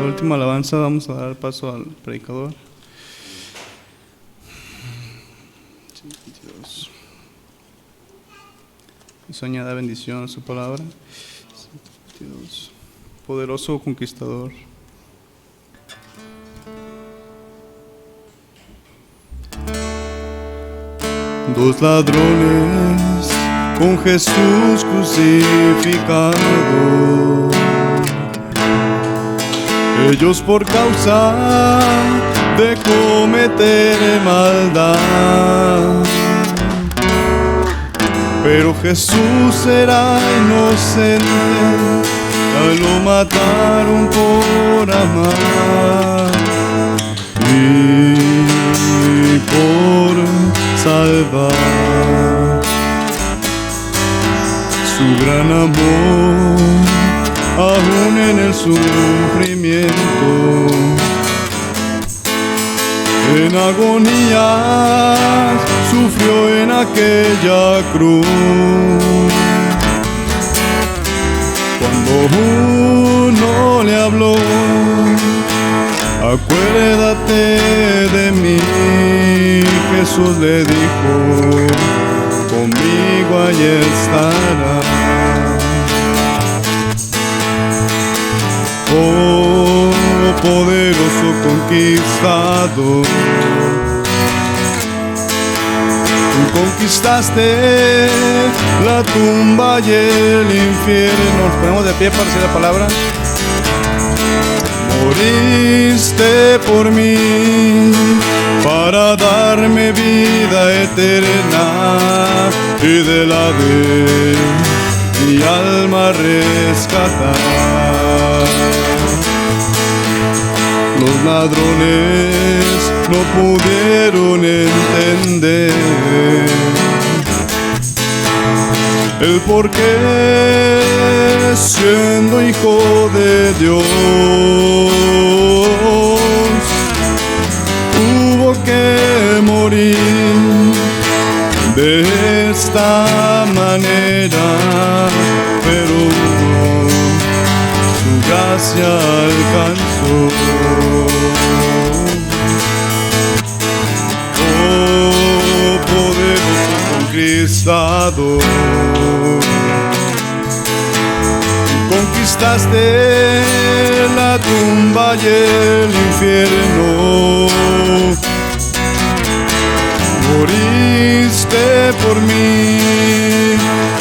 última alabanza vamos a dar paso al predicador. Dios. Y añada bendición a su palabra. Dios. Poderoso conquistador. Dos ladrones con Jesús crucificado, ellos por causa de cometer maldad, pero Jesús era inocente, lo mataron por amar y por salvar. Su gran amor, aún en el sufrimiento, en agonía sufrió en aquella cruz. Cuando uno le habló, acuérdate de mí, Jesús le dijo, conmigo allí estará. Oh, poderoso conquistador, tú conquistaste la tumba y el infierno. Nos ponemos de pie para decir la palabra. Moriste por mí para darme vida eterna y de la de mi alma rescatar. Los ladrones no pudieron entender el por qué, siendo hijo de Dios, tuvo que morir de esta manera, pero su gracia alcanzó. Oh, poderoso conquistador, conquistaste la tumba y el infierno, moriste por mí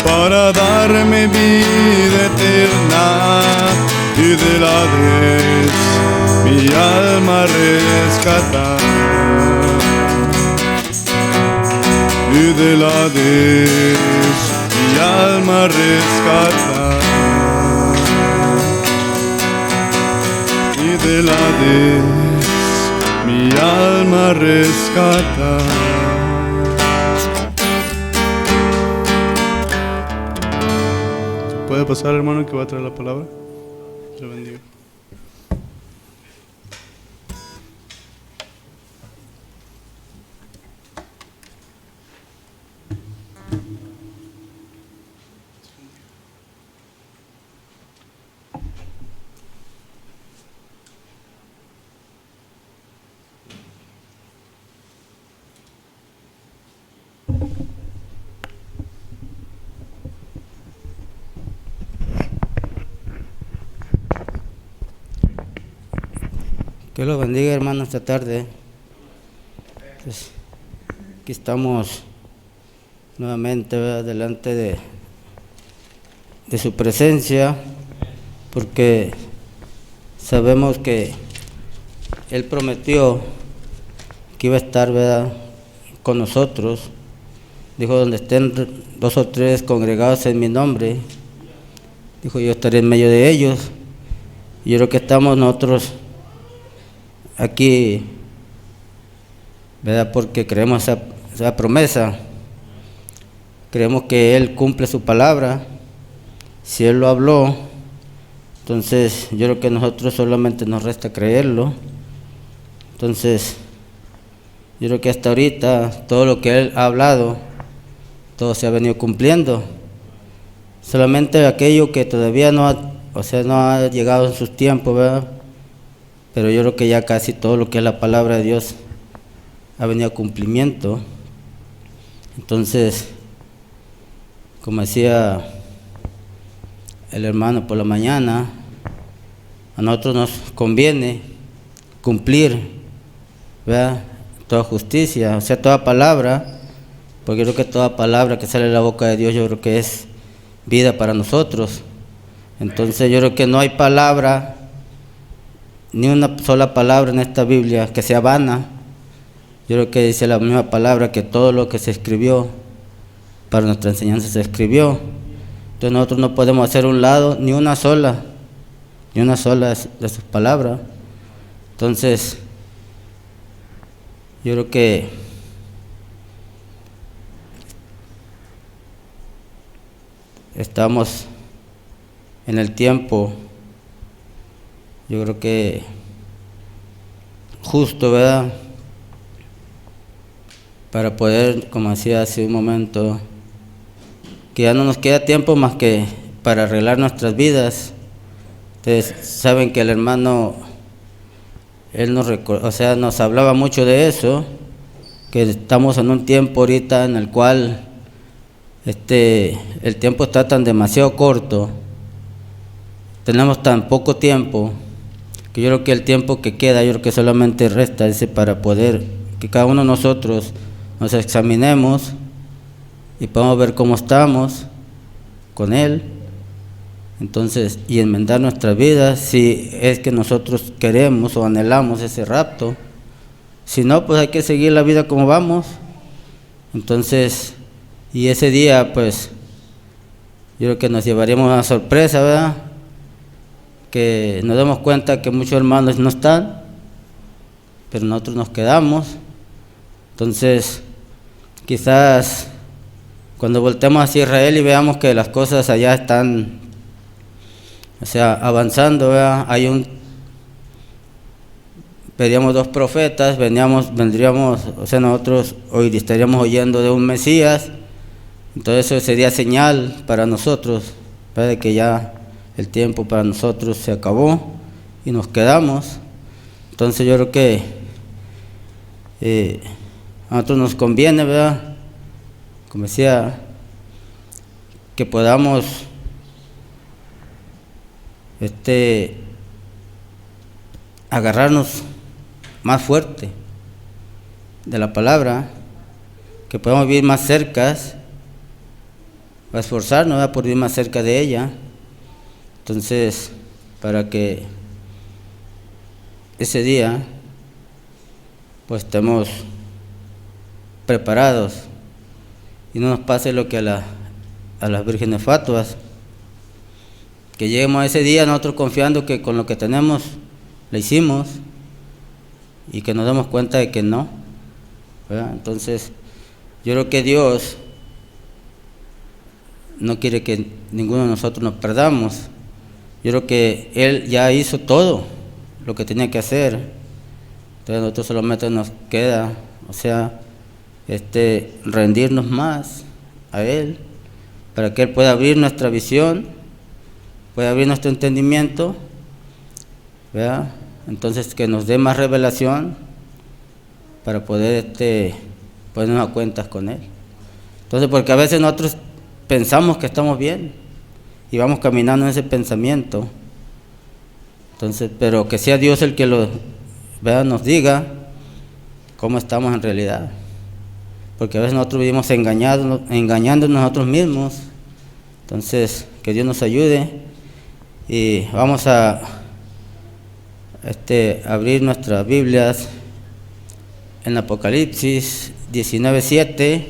para darme vida eterna y de la vez mi alma rescatar, y de la vez mi alma rescatar, y de la vez mi alma rescatar. ¿Puede pasar, hermano, que va a traer la palabra? Te bendiga. Que lo bendiga, hermano, esta tarde. Pues, aquí estamos nuevamente, ¿verdad?, delante de su presencia, porque sabemos que Él prometió que iba a estar, ¿verdad?, con nosotros. Dijo, donde estén 2 o 3 congregados en mi nombre, dijo, yo estaré en medio de ellos. Y yo creo que estamos nosotros aquí, ¿verdad?, porque creemos esa promesa, creemos que Él cumple su palabra. Si Él lo habló, entonces yo creo que nosotros solamente nos resta creerlo. Entonces yo creo que hasta ahorita todo lo que Él ha hablado, todo se ha venido cumpliendo. Solamente aquello que todavía no ha llegado en sus tiempos, ¿verdad?, pero yo creo que ya casi todo lo que es la palabra de Dios ha venido a cumplimiento. Entonces, como decía el hermano por la mañana, a nosotros nos conviene cumplir, ¿verdad?, toda justicia, o sea, toda palabra, porque yo creo que toda palabra que sale de la boca de Dios, yo creo que es vida para nosotros. Entonces yo creo que no hay palabra, ni una sola palabra en esta Biblia que sea vana. Yo creo que dice la misma palabra que todo lo que se escribió para nuestra enseñanza se escribió. Entonces nosotros no podemos hacer un lado ni una sola de sus palabras. Entonces yo creo que estamos en el tiempo, yo creo que justo, ¿verdad?, para poder, como decía hace un momento, que ya no nos queda tiempo más que para arreglar nuestras vidas. Ustedes saben que el hermano, él nos hablaba mucho de eso, que estamos en un tiempo ahorita en el cual el tiempo está tan demasiado corto, tenemos tan poco tiempo, que yo creo que el tiempo que queda, yo creo que solamente resta ese para poder que cada uno de nosotros nos examinemos y podamos ver cómo estamos con Él, entonces, y enmendar nuestras vidas, si es que nosotros queremos o anhelamos ese rapto. Si no, pues hay que seguir la vida como vamos. Entonces, y ese día, pues, yo creo que nos llevaríamos una sorpresa, ¿verdad?, que nos damos cuenta que muchos hermanos no están, pero nosotros nos quedamos. Entonces, quizás cuando voltemos hacia Israel y veamos que las cosas allá están, o sea, avanzando, ¿verdad?, veríamos 2 profetas, vendríamos, o sea, nosotros hoy estaríamos oyendo de un Mesías. Entonces eso sería señal para nosotros, ¿verdad?, de que ya el tiempo para nosotros se acabó y nos quedamos. Entonces yo creo que a nosotros nos conviene, ¿verdad?, como decía, que podamos agarrarnos más fuerte de la palabra, que podamos vivir más cerca, a esforzarnos, ¿verdad?, por vivir más cerca de ella. Entonces, para que ese día pues estemos preparados y no nos pase lo que a las vírgenes fatuas, que lleguemos a ese día nosotros confiando que con lo que tenemos lo hicimos y que nos demos cuenta de que no, ¿verdad? Entonces yo creo que Dios no quiere que ninguno de nosotros nos perdamos. Yo creo que Él ya hizo todo lo que tenía que hacer. Entonces nosotros solamente nos queda, o sea, rendirnos más a Él, para que Él pueda abrir nuestra visión, pueda abrir nuestro entendimiento, ¿verdad? Entonces que nos dé más revelación para poder ponernos a cuentas con Él. Entonces, porque a veces nosotros pensamos que estamos bien y vamos caminando en ese pensamiento. Entonces, pero que sea Dios el que ¿verdad?, nos diga cómo estamos en realidad. Porque a veces nosotros vivimos engañándonos nosotros mismos. Entonces, que Dios nos ayude y vamos a abrir nuestras Biblias en Apocalipsis 19:7.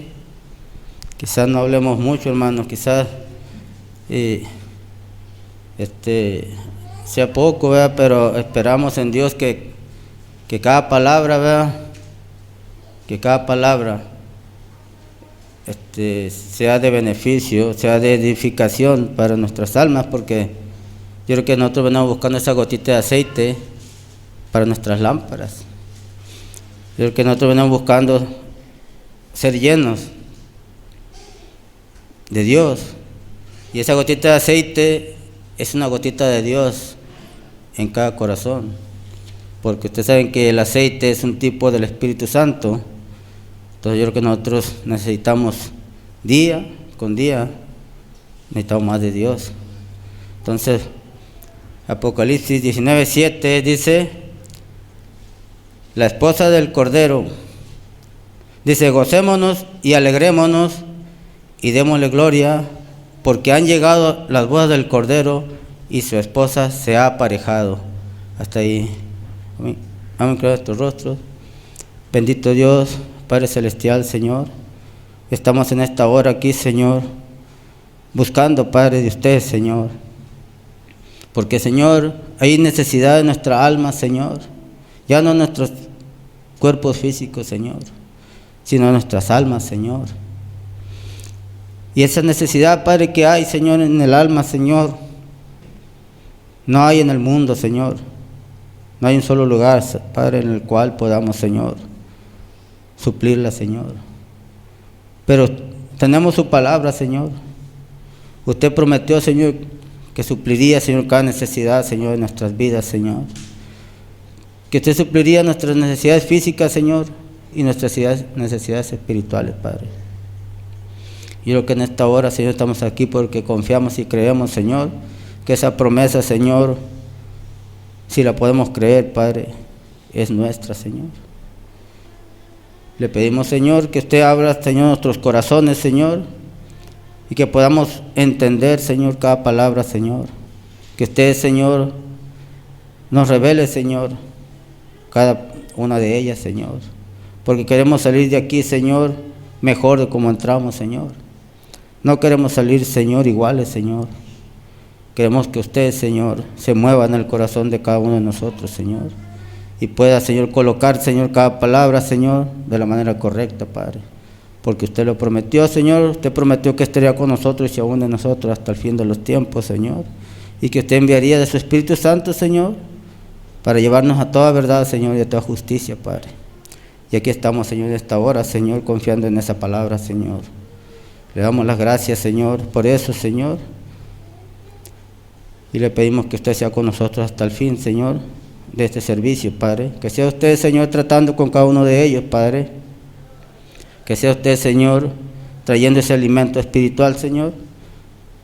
Quizás no hablemos mucho, hermanos, quizás sea poco, ¿verdad?, pero esperamos en Dios que cada palabra, ¿verdad?, que cada palabra sea de beneficio, sea de edificación para nuestras almas, porque yo creo que nosotros venimos buscando esa gotita de aceite para nuestras lámparas. Yo creo que nosotros venimos buscando ser llenos de Dios, y esa gotita de aceite es una gotita de Dios en cada corazón. porque ustedes saben que el aceite es un tipo del Espíritu Santo. Entonces yo creo que nosotros necesitamos día con día, necesitamos más de Dios. Entonces, Apocalipsis 19:7 dice, la esposa del Cordero, dice, gocémonos y alegrémonos y démosle gloria, porque han llegado las bodas del Cordero y su esposa se ha aparejado. Hasta ahí. Amén. Vamos a crear estos rostros. Bendito Dios, Padre Celestial, Señor. Estamos en esta hora aquí, Señor, buscando, Padre, de usted, Señor. Porque, Señor, hay necesidad de nuestra alma, Señor. Ya no nuestros cuerpos físicos, Señor, sino nuestras almas, Señor. Y esa necesidad, Padre, que hay, Señor, en el alma, Señor, no hay en el mundo, Señor. No hay un solo lugar, Padre, en el cual podamos, Señor, suplirla, Señor. Pero tenemos su palabra, Señor. Usted prometió, Señor, que supliría, Señor, cada necesidad, Señor, de nuestras vidas, Señor. Que usted supliría nuestras necesidades físicas, Señor, y nuestras necesidades espirituales, Padre. Yo creo que en esta hora, Señor, estamos aquí porque confiamos y creemos, Señor, que esa promesa, Señor, si la podemos creer, Padre, es nuestra, Señor. Le pedimos, Señor, que usted abra, Señor, nuestros corazones, Señor, y que podamos entender, Señor, cada palabra, Señor. Que usted, Señor, nos revele, Señor, cada una de ellas, Señor. Porque queremos salir de aquí, Señor, mejor de como entramos, Señor. No queremos salir, Señor, iguales, Señor. Queremos que usted, Señor, se mueva en el corazón de cada uno de nosotros, Señor. Y pueda, Señor, colocar, Señor, cada palabra, Señor, de la manera correcta, Padre. Porque usted lo prometió, Señor. Usted prometió que estaría con nosotros y aún de nosotros hasta el fin de los tiempos, Señor. Y que usted enviaría de su Espíritu Santo, Señor, para llevarnos a toda verdad, Señor, y a toda justicia, Padre. Y aquí estamos, Señor, en esta hora, Señor, confiando en esa palabra, Señor. Le damos las gracias, Señor, por eso, Señor. Y le pedimos que usted sea con nosotros hasta el fin, Señor, de este servicio, Padre. Que sea usted, Señor, tratando con cada uno de ellos, Padre. Que sea usted, Señor, trayendo ese alimento espiritual, Señor.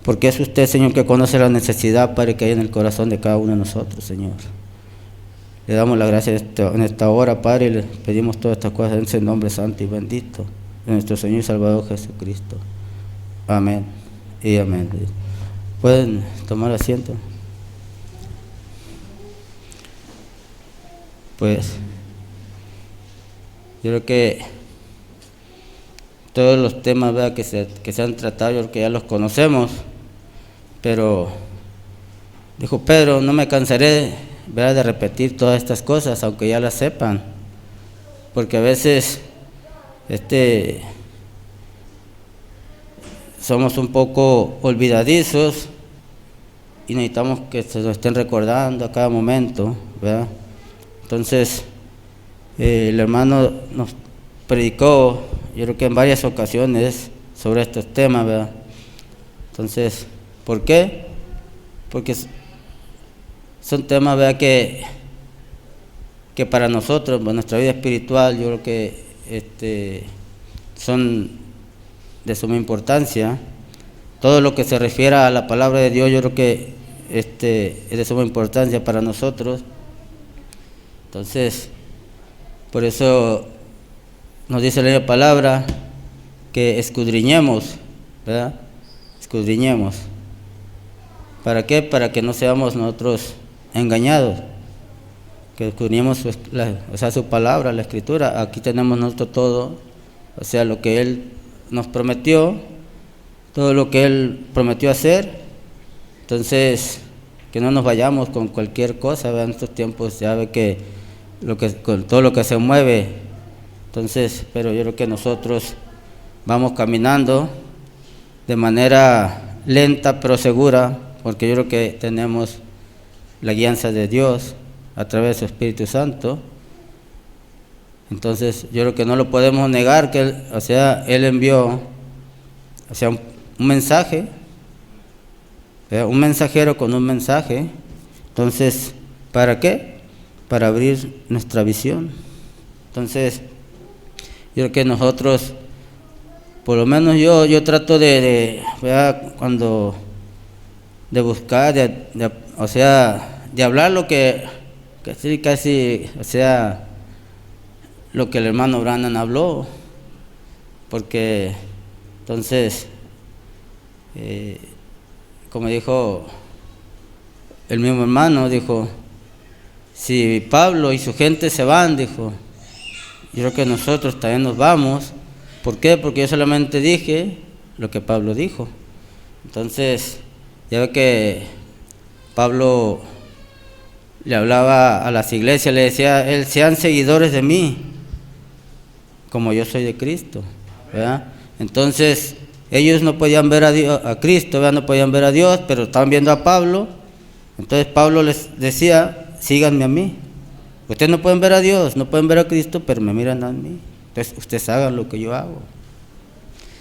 Porque es usted, Señor, que conoce la necesidad, Padre, que hay en el corazón de cada uno de nosotros, Señor. Le damos las gracias en esta hora, Padre, y le pedimos todas estas cosas en ese nombre santo y bendito de nuestro Señor y Salvador Jesucristo. Amén y amén. Pueden tomar asiento. Pues yo creo que todos los temas, ¿verdad?, que se han tratado, yo creo que ya los conocemos, pero dijo Pedro, no me cansaré, ¿verdad?, de repetir todas estas cosas, aunque ya las sepan, porque a veces somos un poco olvidadizos y necesitamos que se lo estén recordando a cada momento, ¿verdad? Entonces, el hermano nos predicó, yo creo que en varias ocasiones, sobre estos temas, ¿verdad? Entonces, ¿por qué? Porque son temas, ¿verdad?, que para nosotros, para nuestra vida espiritual, yo creo que son de suma importancia. Todo lo que se refiere a la palabra de Dios, yo creo que es de suma importancia para nosotros. Entonces, por eso nos dice la palabra que escudriñemos, ¿verdad? Escudriñemos. ¿Para qué? Para que no seamos nosotros engañados. Que escudriñemos su palabra, la Escritura. Aquí tenemos nosotros todo, o sea, lo que Él nos prometió, todo lo que Él prometió hacer. Entonces, que no nos vayamos con cualquier cosa, ¿verdad? En estos tiempos ya ve que con todo lo que se mueve. Entonces, pero yo creo que nosotros vamos caminando de manera lenta pero segura, porque yo creo que tenemos la guianza de Dios a través de su Espíritu Santo. Entonces yo creo que no lo podemos negar, que Él envió, un mensaje, un mensajero con un mensaje. Entonces, ¿para qué? para abrir nuestra visión. Entonces, yo creo que nosotros, por lo menos yo trato ¿verdad? Cuando de buscar, o sea, de hablar lo que casi, o sea, lo que el hermano Branham habló, porque entonces, como dijo el mismo hermano, dijo, si Pablo y su gente se van, dijo, yo creo que nosotros también nos vamos. ¿Por qué? Porque yo solamente dije lo que Pablo dijo. Entonces, ya ve que Pablo le hablaba a las iglesias, le decía, sean seguidores de mí, como yo soy de Cristo, ¿verdad? Entonces, ellos no podían ver a Dios, a Cristo, ¿verdad? No podían ver a Dios, pero estaban viendo a Pablo. Entonces Pablo les decía, síganme a mí. Ustedes no pueden ver a Dios, no pueden ver a Cristo, pero me miran a mí. Entonces, ustedes hagan lo que yo hago.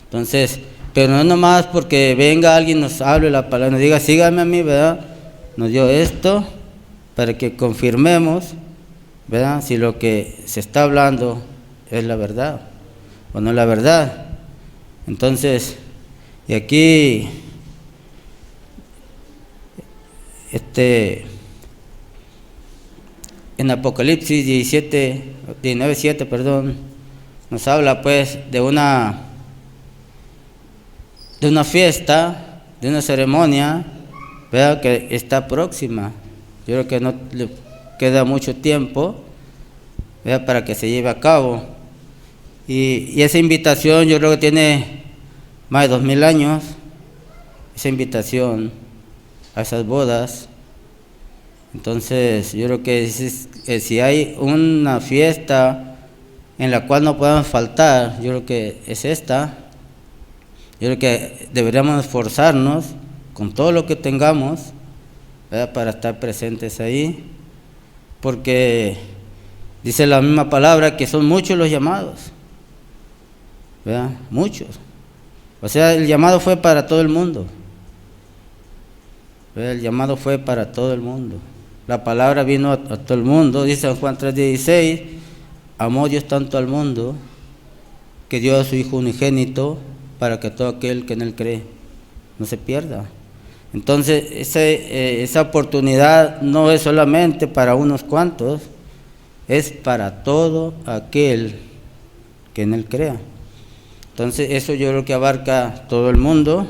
Entonces, pero no nomás porque venga alguien, nos hable la palabra, nos diga, síganme a mí, ¿verdad? Nos dio esto para que confirmemos, ¿verdad? Si lo que se está hablando es la verdad o no es la verdad. Entonces, y aquí, en Apocalipsis 19:7, nos habla pues de una fiesta, de una ceremonia, ¿verdad? Que está próxima. Yo creo que no le queda mucho tiempo, ¿verdad? Para que se lleve a cabo. Y esa invitación yo creo que tiene más de 2000 años, esa invitación a esas bodas. Entonces yo creo que si hay una fiesta en la cual no podemos faltar, yo creo que es esta. Yo creo que deberíamos esforzarnos con todo lo que tengamos, ¿verdad? Para estar presentes ahí, porque dice la misma palabra que son muchos los llamados, ¿verdad? Muchos. O sea, el llamado fue para todo el mundo, ¿verdad? El llamado fue para todo el mundo. La palabra vino a todo el mundo. Dice San Juan 3:16, amó Dios tanto al mundo que dio a su Hijo unigénito para que todo aquel que en Él cree no se pierda. Entonces, esa oportunidad no es solamente para unos cuantos, es para todo aquel que en Él crea. Entonces, eso yo creo que abarca todo el mundo,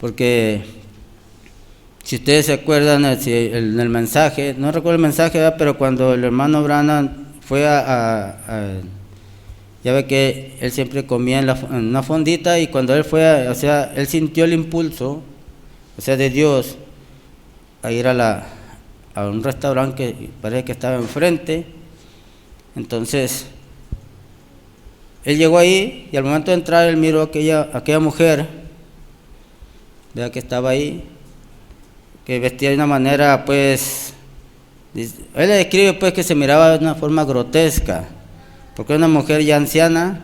porque si ustedes se acuerdan en el mensaje, no recuerdo el mensaje, ¿verdad? Pero cuando el hermano Branham fue ya ve que él siempre comía en una fondita, y cuando él fue, o sea, él sintió el impulso, o sea, de Dios, a ir a un restaurante que parece que estaba enfrente. Entonces, él llegó ahí, y al momento de entrar, él miró a aquella mujer, vea que estaba ahí, que vestía de una manera, pues, él le describe pues que se miraba de una forma grotesca, porque una mujer ya anciana,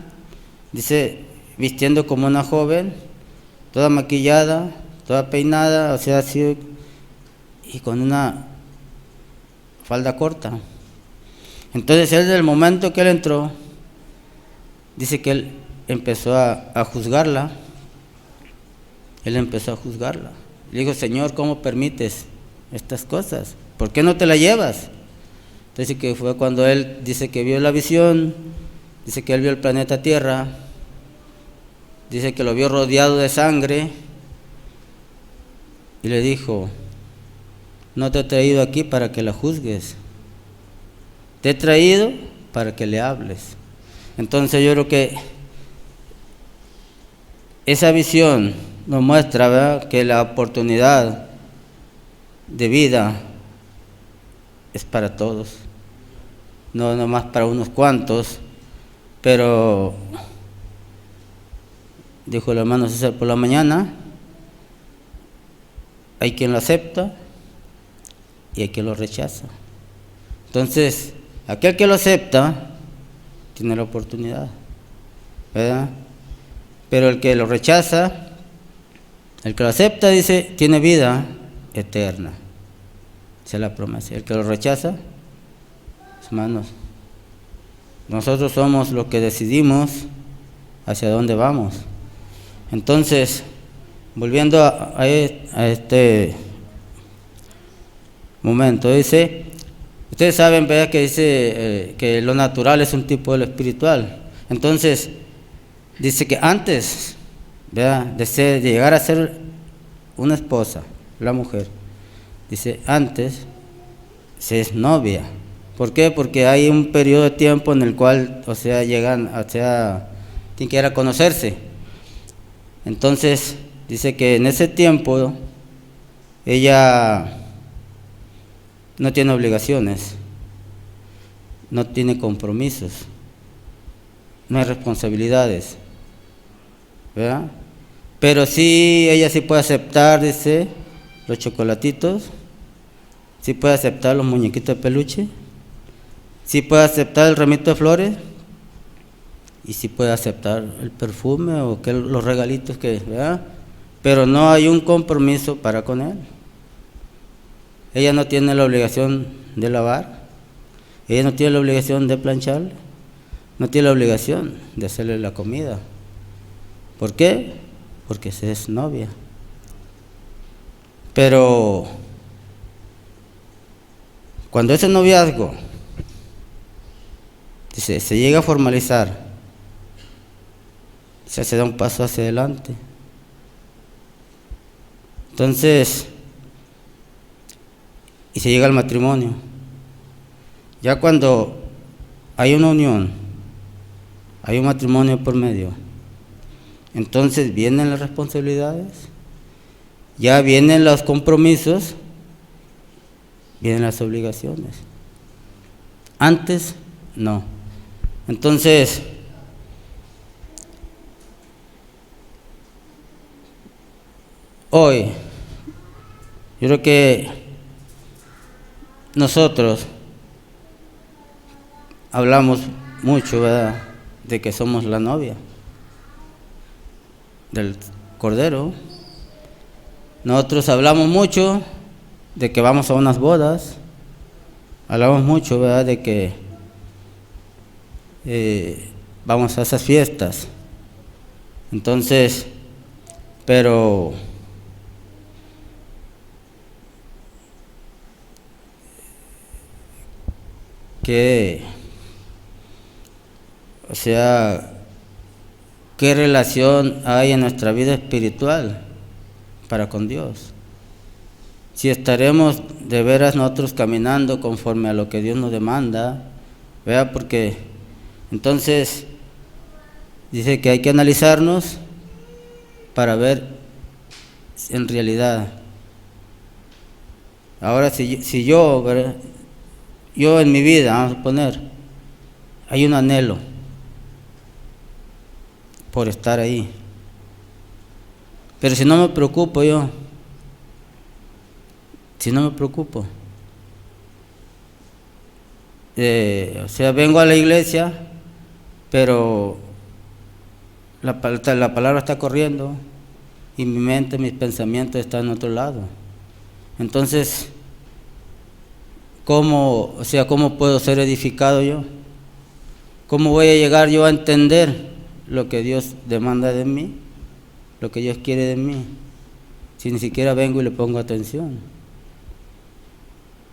dice, vistiendo como una joven, toda maquillada, toda peinada, o sea, así, y con una falda corta. Entonces él, desde el momento que él entró, dice que él empezó a juzgarla. Él empezó a juzgarla. Le dijo, Señor, ¿cómo permites estas cosas? ¿Por qué no te la llevas? Entonces que fue cuando él dice que vio la visión, dice que él vio el planeta Tierra, dice que lo vio rodeado de sangre, y le dijo, no te he traído aquí para que la juzgues, te he traído para que le hables. Entonces yo creo que esa visión nos muestra, ¿verdad?, que la oportunidad de vida es para todos, no nomás para unos cuantos. Pero dijo el hermano César por la mañana, hay quien lo acepta y hay quien lo rechaza. Entonces, aquel que lo acepta tiene la oportunidad, ¿verdad? Pero el que lo rechaza, el que lo acepta, dice, tiene vida eterna. Esa es la promesa. El que lo rechaza hermanos. Nosotros somos los que decidimos hacia dónde vamos. Entonces, volviendo a este momento, dice, ustedes saben, ¿verdad?, que dice que lo natural es un tipo de lo espiritual. Entonces, dice que antes, ¿verdad?, de llegar a ser una esposa, la mujer, dice, antes se es novia. ¿Por qué? Porque hay un periodo de tiempo en el cual, tienen que ir a conocerse. Entonces, dice que en ese tiempo ella no tiene obligaciones, no tiene compromisos, no hay responsabilidades, ¿verdad? Pero sí, ella sí puede aceptar, dice, los chocolatitos, sí puede aceptar los muñequitos de peluche, sí puede aceptar el ramito de flores, y sí puede aceptar el perfume o los regalitos ¿verdad? Pero no hay un compromiso para con él. Ella no tiene la obligación de lavar, ella no tiene la obligación de planchar, no tiene la obligación de hacerle la comida. ¿Por qué? Porque se es novia. Pero cuando ese noviazgo se llega a formalizar, se da un paso hacia adelante. Entonces, y se llega al matrimonio. Ya cuando hay una unión, hay un matrimonio por medio, entonces vienen las responsabilidades, ya vienen los compromisos, vienen las obligaciones. Antes, no. Entonces, hoy, yo creo que nosotros hablamos mucho, ¿verdad?, de que somos la novia del Cordero. Nosotros hablamos mucho de que vamos a unas bodas, hablamos mucho, ¿verdad?, de que vamos a esas fiestas. Entonces, pero ¿qué relación hay en nuestra vida espiritual para con Dios? Si estaremos de veras nosotros caminando conforme a lo que Dios nos demanda, ¿verdad? Porque entonces dice que hay que analizarnos para ver en realidad. Ahora, si yo, ¿verdad?, yo en mi vida, vamos a poner, hay un anhelo por estar ahí. Pero si no me preocupo yo, vengo a la iglesia, pero la palabra está corriendo y mi mente, mis pensamientos están en otro lado. Entonces, ¿cómo puedo ser edificado yo? ¿Cómo voy a llegar yo a entender lo que Dios demanda de mí, lo que Dios quiere de mí, si ni siquiera vengo y le pongo atención?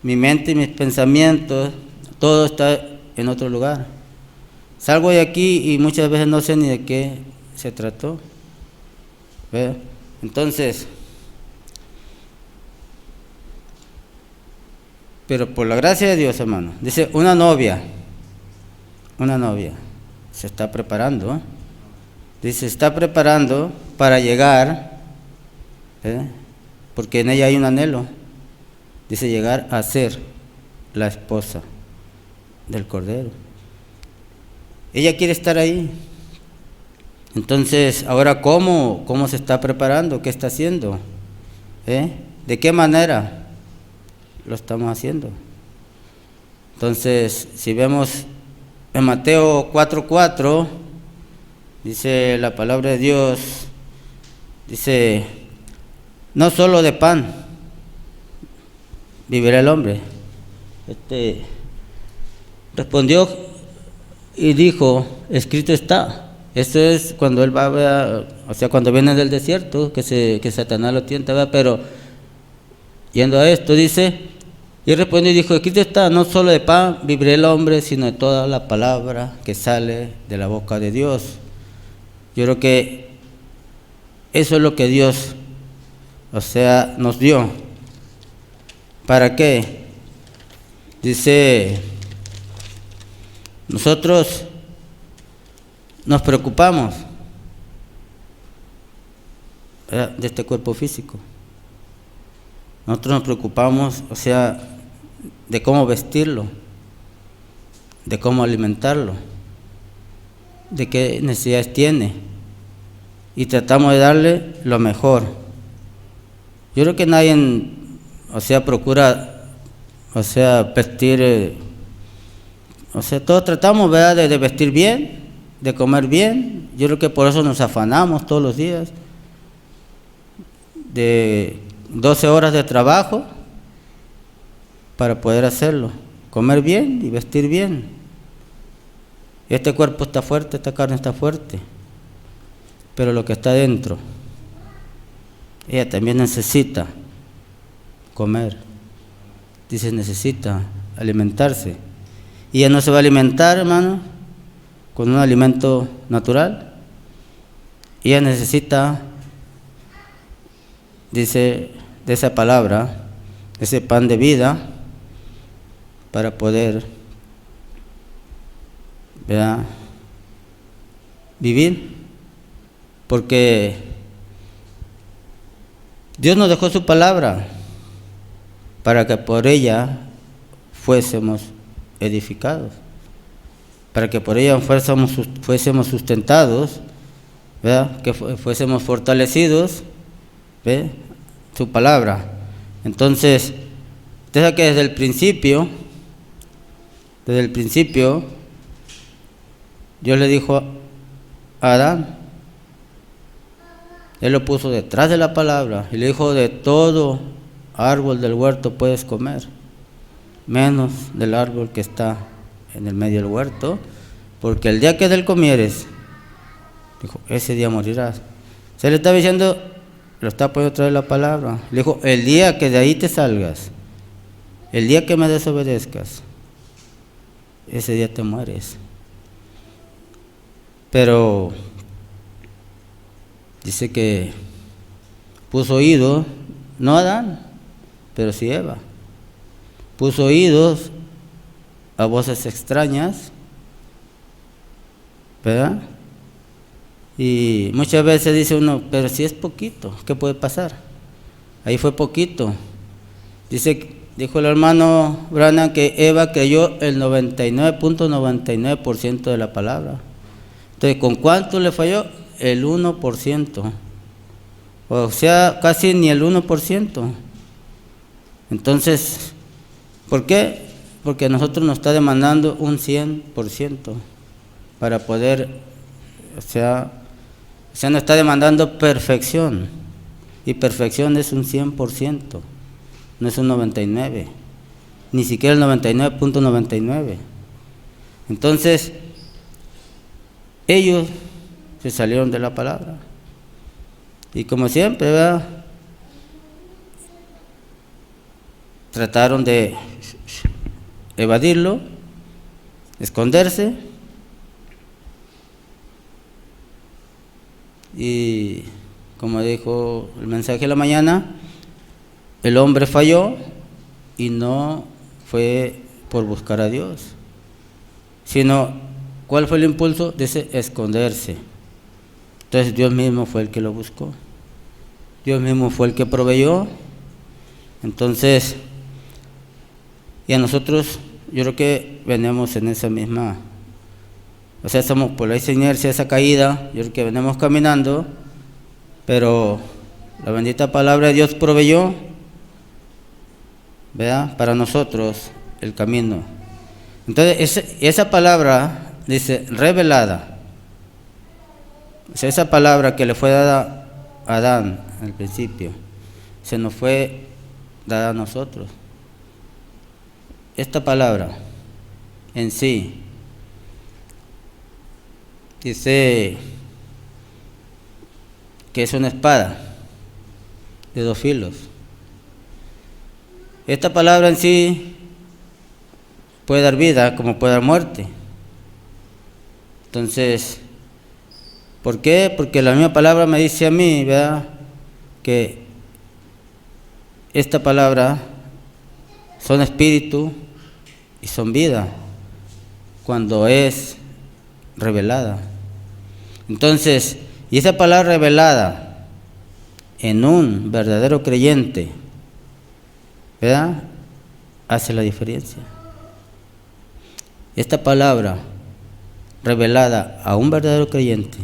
Mi mente y mis pensamientos, todo está en otro lugar. Salgo de aquí y muchas veces no sé ni de qué se trató. ¿Ve? Entonces, pero por la gracia de Dios, hermano, dice, una novia se está preparando, ¿eh? Dice, se está preparando para llegar, porque en ella hay un anhelo, dice, llegar a ser la esposa del Cordero. Ella quiere estar ahí. Entonces, ahora, ¿cómo se está preparando? ¿Qué está haciendo? ¿De qué manera lo estamos haciendo? Entonces, si vemos en Mateo 4:4, dice la palabra de Dios, dice, no solo de pan vivirá el hombre. Respondió y dijo, escrito está. Esto es cuando él va, o sea, cuando viene del desierto, que Satanás lo tienta, ¿verdad? Pero yendo a esto, dice, y respondió y dijo, escrito está, no solo de pan vivirá el hombre, sino de toda la palabra que sale de la boca de Dios. Yo creo que eso es lo que Dios, o sea, nos dio. ¿Para qué? Dice, nosotros nos preocupamos, ¿verdad?, de este cuerpo físico. Nosotros nos preocupamos, o sea, de cómo vestirlo, de cómo alimentarlo, de qué necesidades tiene, y tratamos de darle lo mejor. Yo creo que nadie, o sea, procura, o sea, vestir, o sea, todos tratamos, ¿verdad?, de vestir bien, de comer bien. Yo creo que por eso nos afanamos todos los días, de 12 horas de trabajo para poder hacerlo, comer bien y vestir bien. Este cuerpo está fuerte, esta carne está fuerte, pero lo que está dentro, ella también necesita comer. Dice, necesita alimentarse. Y ella no se va a alimentar, hermano, con un alimento natural. Ella necesita, dice, de esa palabra, de ese pan de vida, para poder, ¿verdad?, vivir. Porque Dios nos dejó su palabra para que por ella fuésemos edificados, para que por ella fuésemos sustentados, ¿verdad?, que fuésemos fortalecidos, ¿ve?, su palabra. Entonces, desde que desde el principio, Dios le dijo a Adán, Él lo puso detrás de la palabra y le dijo, de todo árbol del huerto puedes comer, menos del árbol que está en el medio del huerto, porque el día que de él comieres, dijo, ese día morirás. Se le estaba diciendo, lo está poniendo otra vez la palabra. Le dijo, el día que de ahí te salgas, el día que me desobedezcas, ese día te mueres. Pero dice que puso oído, no Adán, pero sí Eva. Puso oídos a voces extrañas, ¿verdad? Y muchas veces dice uno, pero si es poquito, ¿qué puede pasar? Ahí fue poquito. Dijo el hermano Branham que Eva creyó el 99.99% de la palabra. Entonces, ¿con cuánto le falló? El 1%. O sea, casi ni el 1%. Entonces, ¿por qué? Porque nosotros nos está demandando un 100% para poder, o sea, nos está demandando perfección. Y perfección es un 100%, no es un 99%, ni siquiera el 99.99%. Entonces, ellos se salieron de la palabra. Y como siempre, ¿verdad?, trataron de evadirlo, esconderse, y como dijo el mensaje de la mañana, el hombre falló y no fue por buscar a Dios, sino, ¿cuál fue el impulso? Dice, esconderse. Entonces Dios mismo fue el que lo buscó, Dios mismo fue el que proveyó. Entonces, y a nosotros, yo creo que venimos en esa misma, o sea, estamos por esa inercia, esa caída, yo creo que venimos caminando, pero la bendita palabra de Dios proveyó, ¿verdad?, para nosotros el camino. Entonces, esa palabra dice, revelada. O sea, esa palabra que le fue dada a Adán al principio, se nos fue dada a nosotros. Esta palabra en sí. Dice que es una espada de dos filos. Esta palabra en sí puede dar vida como puede dar muerte. Entonces, ¿por qué? Porque la misma palabra me dice a mí, ¿verdad?, que esta palabra son espíritu y son vida cuando es revelada. Entonces, y esa palabra revelada en un verdadero creyente, ¿verdad?, hace la diferencia. Esta palabra revelada a un verdadero creyente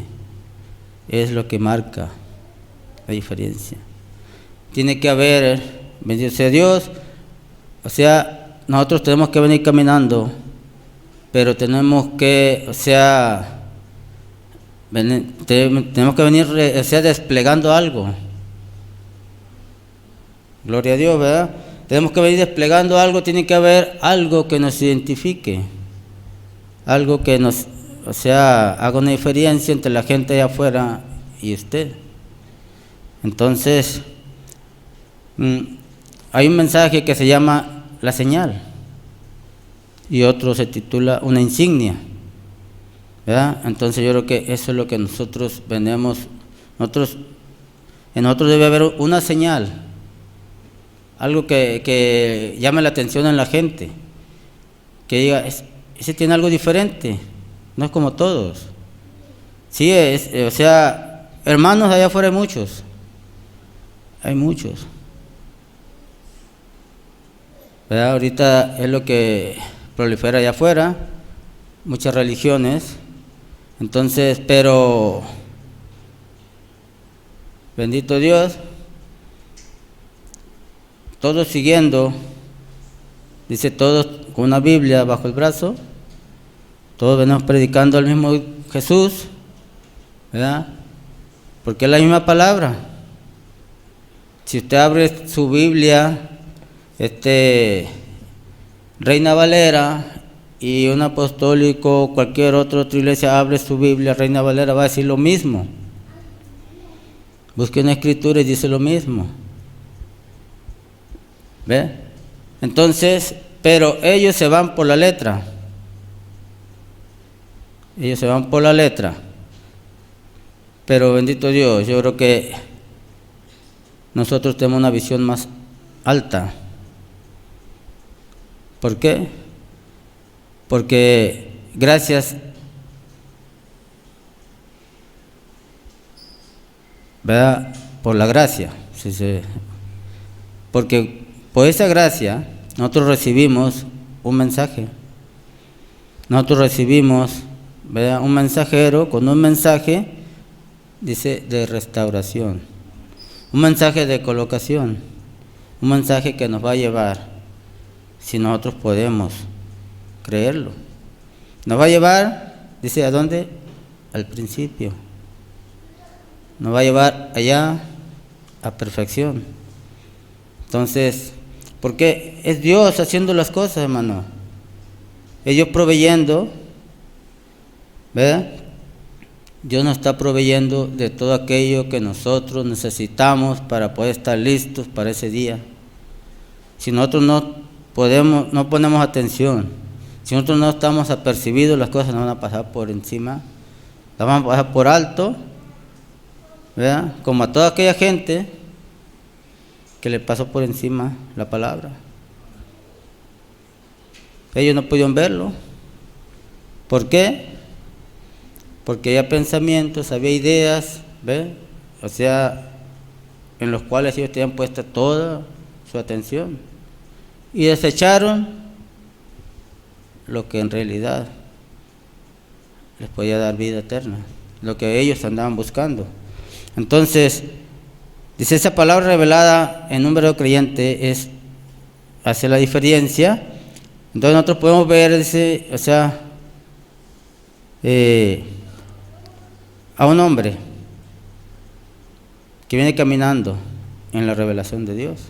es lo que marca la diferencia. Tiene que haber, bendito sea Dios, o sea, nosotros tenemos que venir caminando, pero tenemos que, o sea, tenemos que venir, o sea, desplegando algo. Gloria a Dios, ¿verdad? Tenemos que venir desplegando algo, tiene que haber algo que nos identifique, algo que nos, o sea, haga una diferencia entre la gente allá afuera y usted. Entonces, hay un mensaje que se llama la señal y otro se titula una insignia, ¿verdad? Entonces yo creo que eso es lo que nosotros venimos, en nosotros debe haber una señal, algo que llame la atención en la gente, que diga, ese tiene algo diferente, no es como todos. Sí, o sea, hermanos allá afuera hay muchos, ¿verdad? Ahorita es lo que prolifera allá afuera, muchas religiones. Entonces, pero bendito Dios, todos siguiendo, dice, todos con una Biblia bajo el brazo, todos venimos predicando al mismo Jesús, ¿verdad? Porque es la misma palabra. Si usted abre su Biblia, Reina Valera, y un apostólico, cualquier otra iglesia abre su Biblia, Reina Valera, va a decir lo mismo. Busque una escritura y dice lo mismo. ¿Ve? Entonces, pero ellos se van por la letra. Pero bendito Dios, yo creo que nosotros tenemos una visión más alta. ¿Por qué? Porque gracias, ¿verdad?, por la gracia, porque por esa gracia nosotros recibimos un mensaje. Nosotros recibimos, ¿verdad?, un mensajero con un mensaje, dice, de restauración, un mensaje de colocación, un mensaje que nos va a llevar, si nosotros podemos creerlo, nos va a llevar, dice, ¿a dónde? Al principio. Nos va a llevar allá a perfección. Entonces, porque es Dios haciendo las cosas, hermano. Es Dios proveyendo, ¿verdad? Dios nos está proveyendo de todo aquello que nosotros necesitamos para poder estar listos para ese día. Si nosotros no ponemos atención, si nosotros no estamos apercibidos, las cosas nos van a pasar por encima, las van a pasar por alto, ¿verdad? Como a toda aquella gente que le pasó por encima la palabra. Ellos no pudieron verlo. ¿Por qué? Porque había pensamientos, había ideas, ¿ves? O sea, en los cuales ellos tenían puesta toda su atención y desecharon lo que en realidad les podía dar vida eterna, lo que ellos andaban buscando. Entonces, dice, esa palabra revelada en un verdadero creyente hace la diferencia. Entonces nosotros podemos ver, dice, o sea, a un hombre que viene caminando en la revelación de Dios.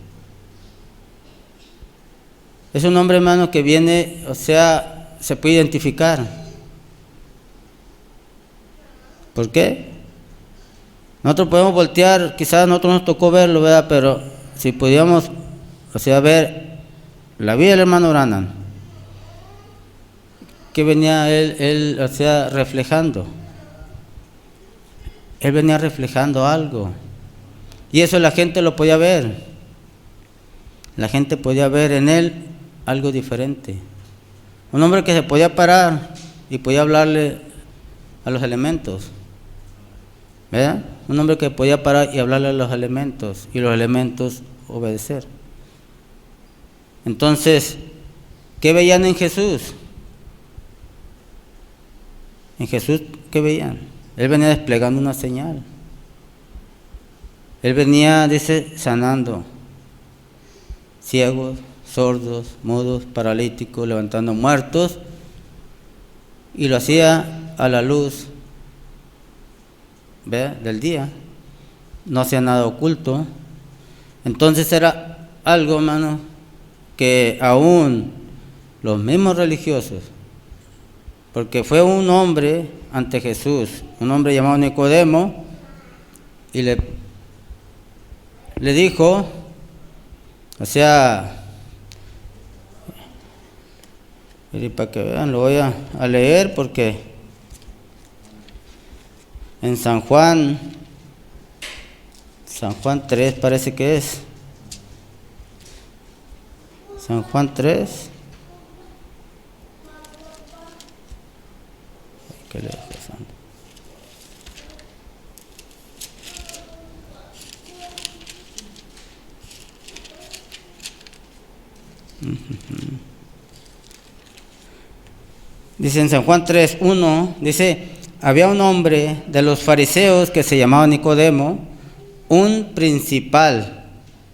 Es un hombre, hermano, que viene, o sea, se puede identificar. ¿Por qué? Nosotros podemos voltear, quizás a nosotros nos tocó verlo, ¿verdad? Pero si pudiéramos, ver la vida del hermano Branham, ¿qué venía él reflejando? Él venía reflejando algo. Y eso la gente lo podía ver. La gente podía ver en él algo diferente. Un hombre que se podía parar y podía hablarle a los elementos. ¿Verdad? Un hombre que podía parar y hablarle a los elementos y los elementos obedecer. Entonces, ¿qué veían en Jesús? En Jesús, ¿qué veían? Él venía desplegando una señal. Él venía, dice, sanando ciegos, sordos, mudos, paralíticos, levantando muertos, y lo hacía a la luz, ¿ve?, del día. No hacía nada oculto. Entonces era algo, hermano, que aún los mismos religiosos, porque fue un hombre ante Jesús, un hombre llamado Nicodemo, y le dijo, y para que vean, lo voy a leer, porque en San Juan 3 parece que es. San Juan 3. ¿Qué le está pasando? Dice en San Juan 3:1, dice, había un hombre de los fariseos que se llamaba Nicodemo, un principal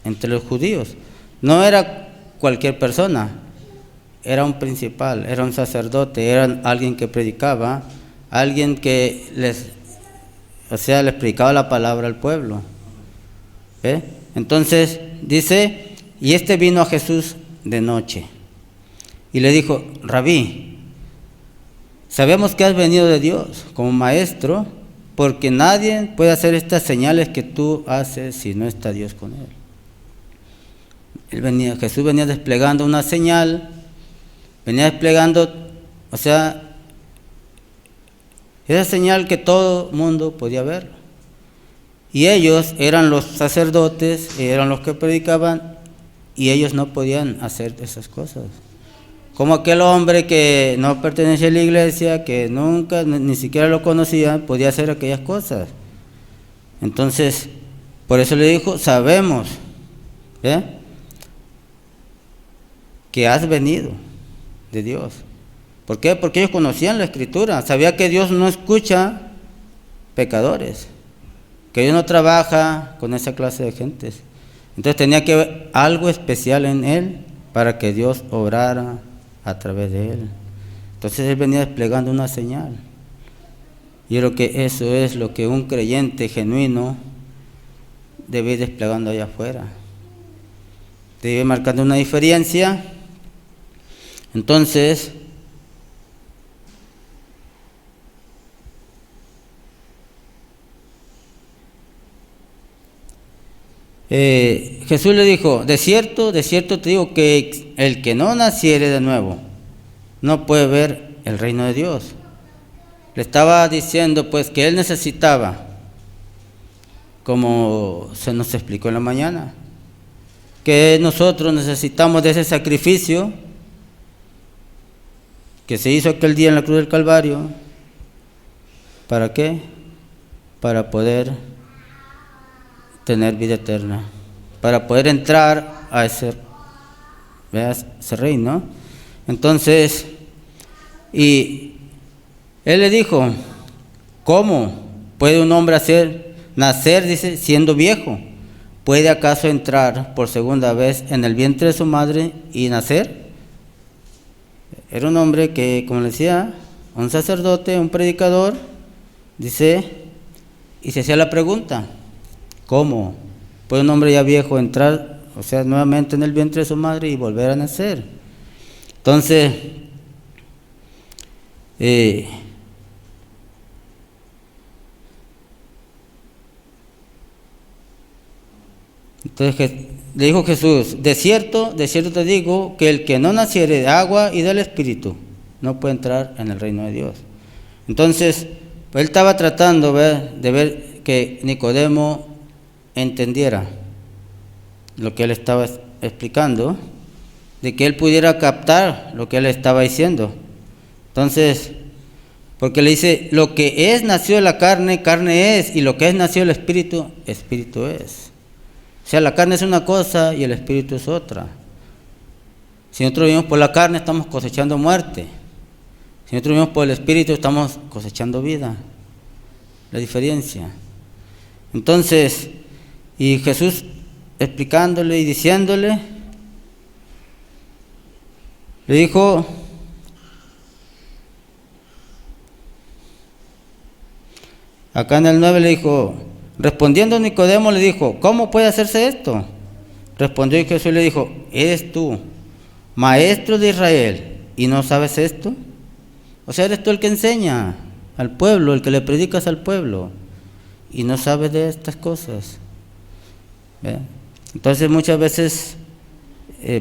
entre los judíos. No era cualquier persona, era un principal, era un sacerdote, era alguien que predicaba, alguien que les predicaba la palabra al pueblo. ¿Ve? Entonces dice, y este vino a Jesús de noche y le dijo, Rabí, sabemos que has venido de Dios como maestro, porque nadie puede hacer estas señales que tú haces si no está Dios con él. Jesús venía desplegando una señal, venía desplegando, esa señal que todo mundo podía ver. Y ellos eran los sacerdotes, eran los que predicaban, y ellos no podían hacer esas cosas. Como aquel hombre que no pertenecía a la iglesia, que nunca, ni siquiera lo conocía, podía hacer aquellas cosas. Entonces, por eso le dijo, sabemos, que has venido de Dios. ¿Por qué? Porque ellos conocían la Escritura, sabía que Dios no escucha pecadores, que Dios no trabaja con esa clase de gentes. Entonces tenía que haber algo especial en él para que Dios obrara a través de él. Entonces él venía desplegando una señal. Yo creo que eso es lo que un creyente genuino debe ir desplegando allá afuera. Debe ir marcando una diferencia. Entonces, Jesús le dijo, de cierto te digo que el que no naciere de nuevo no puede ver el reino de Dios. Le estaba diciendo pues que él necesitaba, como se nos explicó en la mañana, que nosotros necesitamos de ese sacrificio que se hizo aquel día en la cruz del Calvario. ¿Para qué? Para poder tener vida eterna, para poder entrar a ese reino. Entonces, y él le dijo, ¿cómo puede un hombre nacer, dice, siendo viejo? ¿Puede acaso entrar por segunda vez en el vientre de su madre y nacer? Era un hombre que, como le decía, un sacerdote, un predicador, dice, y se hacía la pregunta, ¿cómo puede un hombre ya viejo entrar, nuevamente en el vientre de su madre y volver a nacer? Entonces, Entonces le dijo Jesús, de cierto te digo, que el que no naciere de agua y del Espíritu no puede entrar en el reino de Dios. Entonces, pues él estaba tratando de ver que Nicodemo entendiera lo que él estaba explicando, de que él pudiera captar lo que él estaba diciendo. Entonces, porque le dice, lo que es nacido de la carne, carne es, y lo que es nacido del Espíritu, Espíritu es. O sea, la carne es una cosa y el Espíritu es otra. Si nosotros vivimos por la carne, estamos cosechando muerte. Si nosotros vivimos por el Espíritu, estamos cosechando vida. La diferencia. Entonces, y Jesús explicándole y diciéndole, le dijo, acá en el 9 le dijo, respondiendo Nicodemo le dijo, ¿cómo puede hacerse esto? Respondió y Jesús le dijo, ¿eres tú, maestro de Israel, y no sabes esto? O sea, eres tú el que enseña al pueblo, el que le predicas al pueblo, y no sabes de estas cosas. ¿Ve? Entonces muchas veces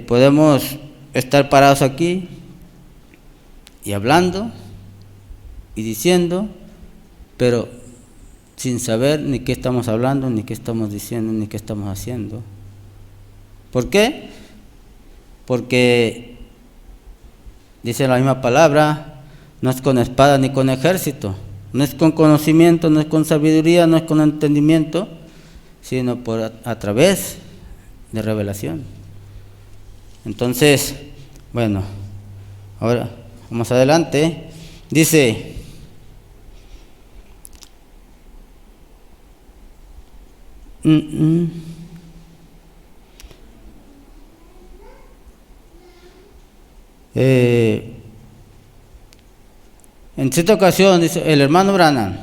podemos estar parados aquí y hablando y diciendo, pero sin saber ni qué estamos hablando, ni qué estamos diciendo, ni qué estamos haciendo. ¿Por qué? Porque dice la misma palabra, no es con espada ni con ejército, no es con conocimiento, no es con sabiduría, no es con entendimiento, sino a través de revelación. Entonces, bueno, ahora vamos adelante. Dice, en cierta ocasión, dice el hermano Branham,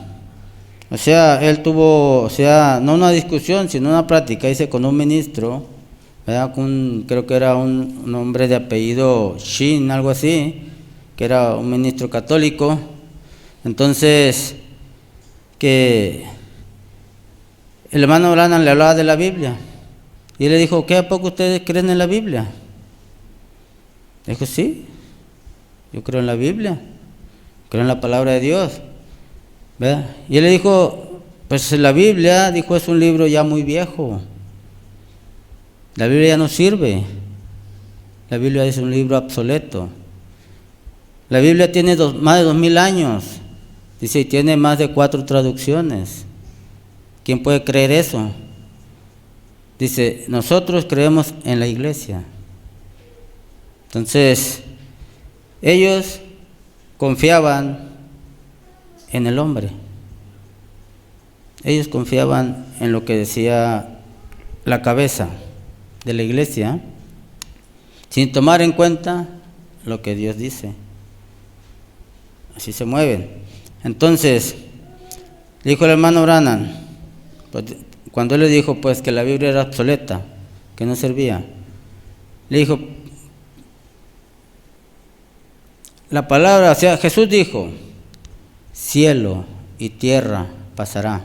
o sea, él tuvo, o sea, no una discusión, sino una plática, dice, con un ministro, ¿verdad? Creo que era un hombre de apellido Shin, algo así, que era un ministro católico. Entonces, que el hermano Branham le hablaba de la Biblia, y él le dijo, ¿qué a poco ustedes creen en la Biblia? Dijo, sí, yo creo en la Biblia, creo en la palabra de Dios, ¿verdad? Y él le dijo, pues la Biblia, dijo, es un libro ya muy viejo, la Biblia ya no sirve, la Biblia es un libro obsoleto, la Biblia tiene más de 2000 años, dice, y tiene más de 4 traducciones. ¿Quién puede creer eso? Dice, nosotros creemos en la iglesia. Entonces, ellos confiaban en el hombre. Ellos confiaban en lo que decía la cabeza de la iglesia, sin tomar en cuenta lo que Dios dice. Así se mueven. Entonces, dijo el hermano Branham, cuando él le dijo pues que la Biblia era obsoleta, que no servía, le dijo, la palabra, o sea, Jesús dijo, cielo y tierra pasará,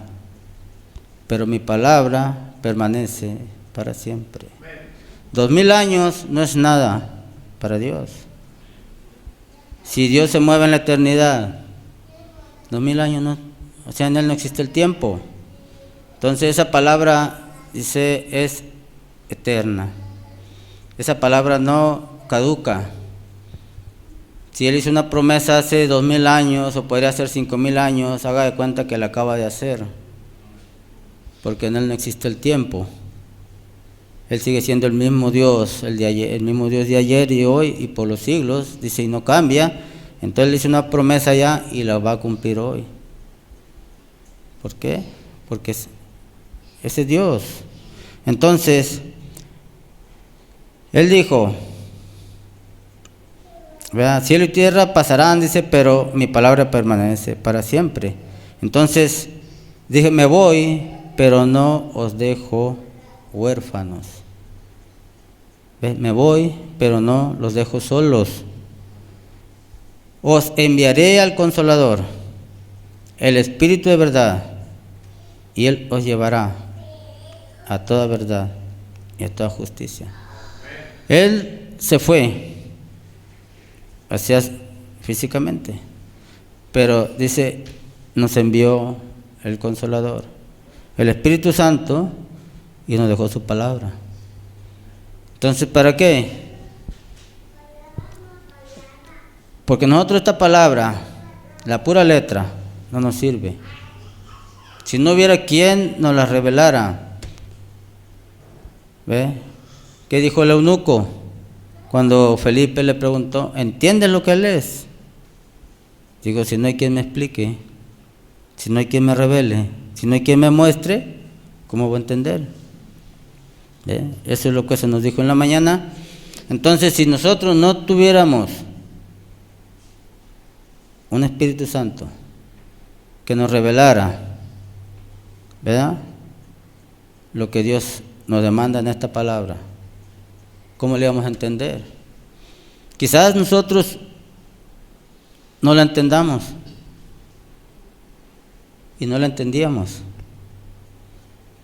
pero mi palabra permanece para siempre. 2000 años no es nada para Dios. Si Dios se mueve en la eternidad, 2000 años no, o sea, en Él no existe el tiempo. Entonces esa palabra, dice, es eterna. Esa palabra no caduca. Si Él hizo una promesa hace 2000 años, o podría ser 5000 años, haga de cuenta que la acaba de hacer, porque en Él no existe el tiempo. Él sigue siendo el mismo Dios, el mismo Dios de ayer y hoy y por los siglos, dice, y no cambia. Entonces Él hizo una promesa ya y la va a cumplir hoy. ¿Por qué? Porque ese es Dios. Entonces, Él dijo, ¿verdad? Cielo y tierra pasarán, dice, pero mi palabra permanece para siempre. Entonces, dije, me voy, pero no os dejo huérfanos. ¿Ves? Me voy, pero no los dejo solos. os enviaré al Consolador, el Espíritu de verdad, y Él os llevará a toda verdad y a toda justicia. Él se fue hacia físicamente, pero dice, nos envió el Consolador, el Espíritu Santo, y nos dejó su palabra. Entonces, ¿para qué? Porque nosotros esta palabra, la pura letra, no nos sirve. Si no hubiera quien nos la revelara. ¿Ve? ¿Qué dijo el eunuco cuando Felipe le preguntó, ¿entiendes lo que lees? Digo, si no hay quien me explique, si no hay quien me revele, si no hay quien me muestre, ¿cómo voy a entender? ¿Ve? Eso es lo que se nos dijo en la mañana. Entonces, si nosotros no tuviéramos un Espíritu Santo que nos revelara, ¿verdad?, lo que Dios nos demanda en esta palabra, ¿cómo le vamos a entender? Quizás nosotros no la entendamos y no la entendíamos,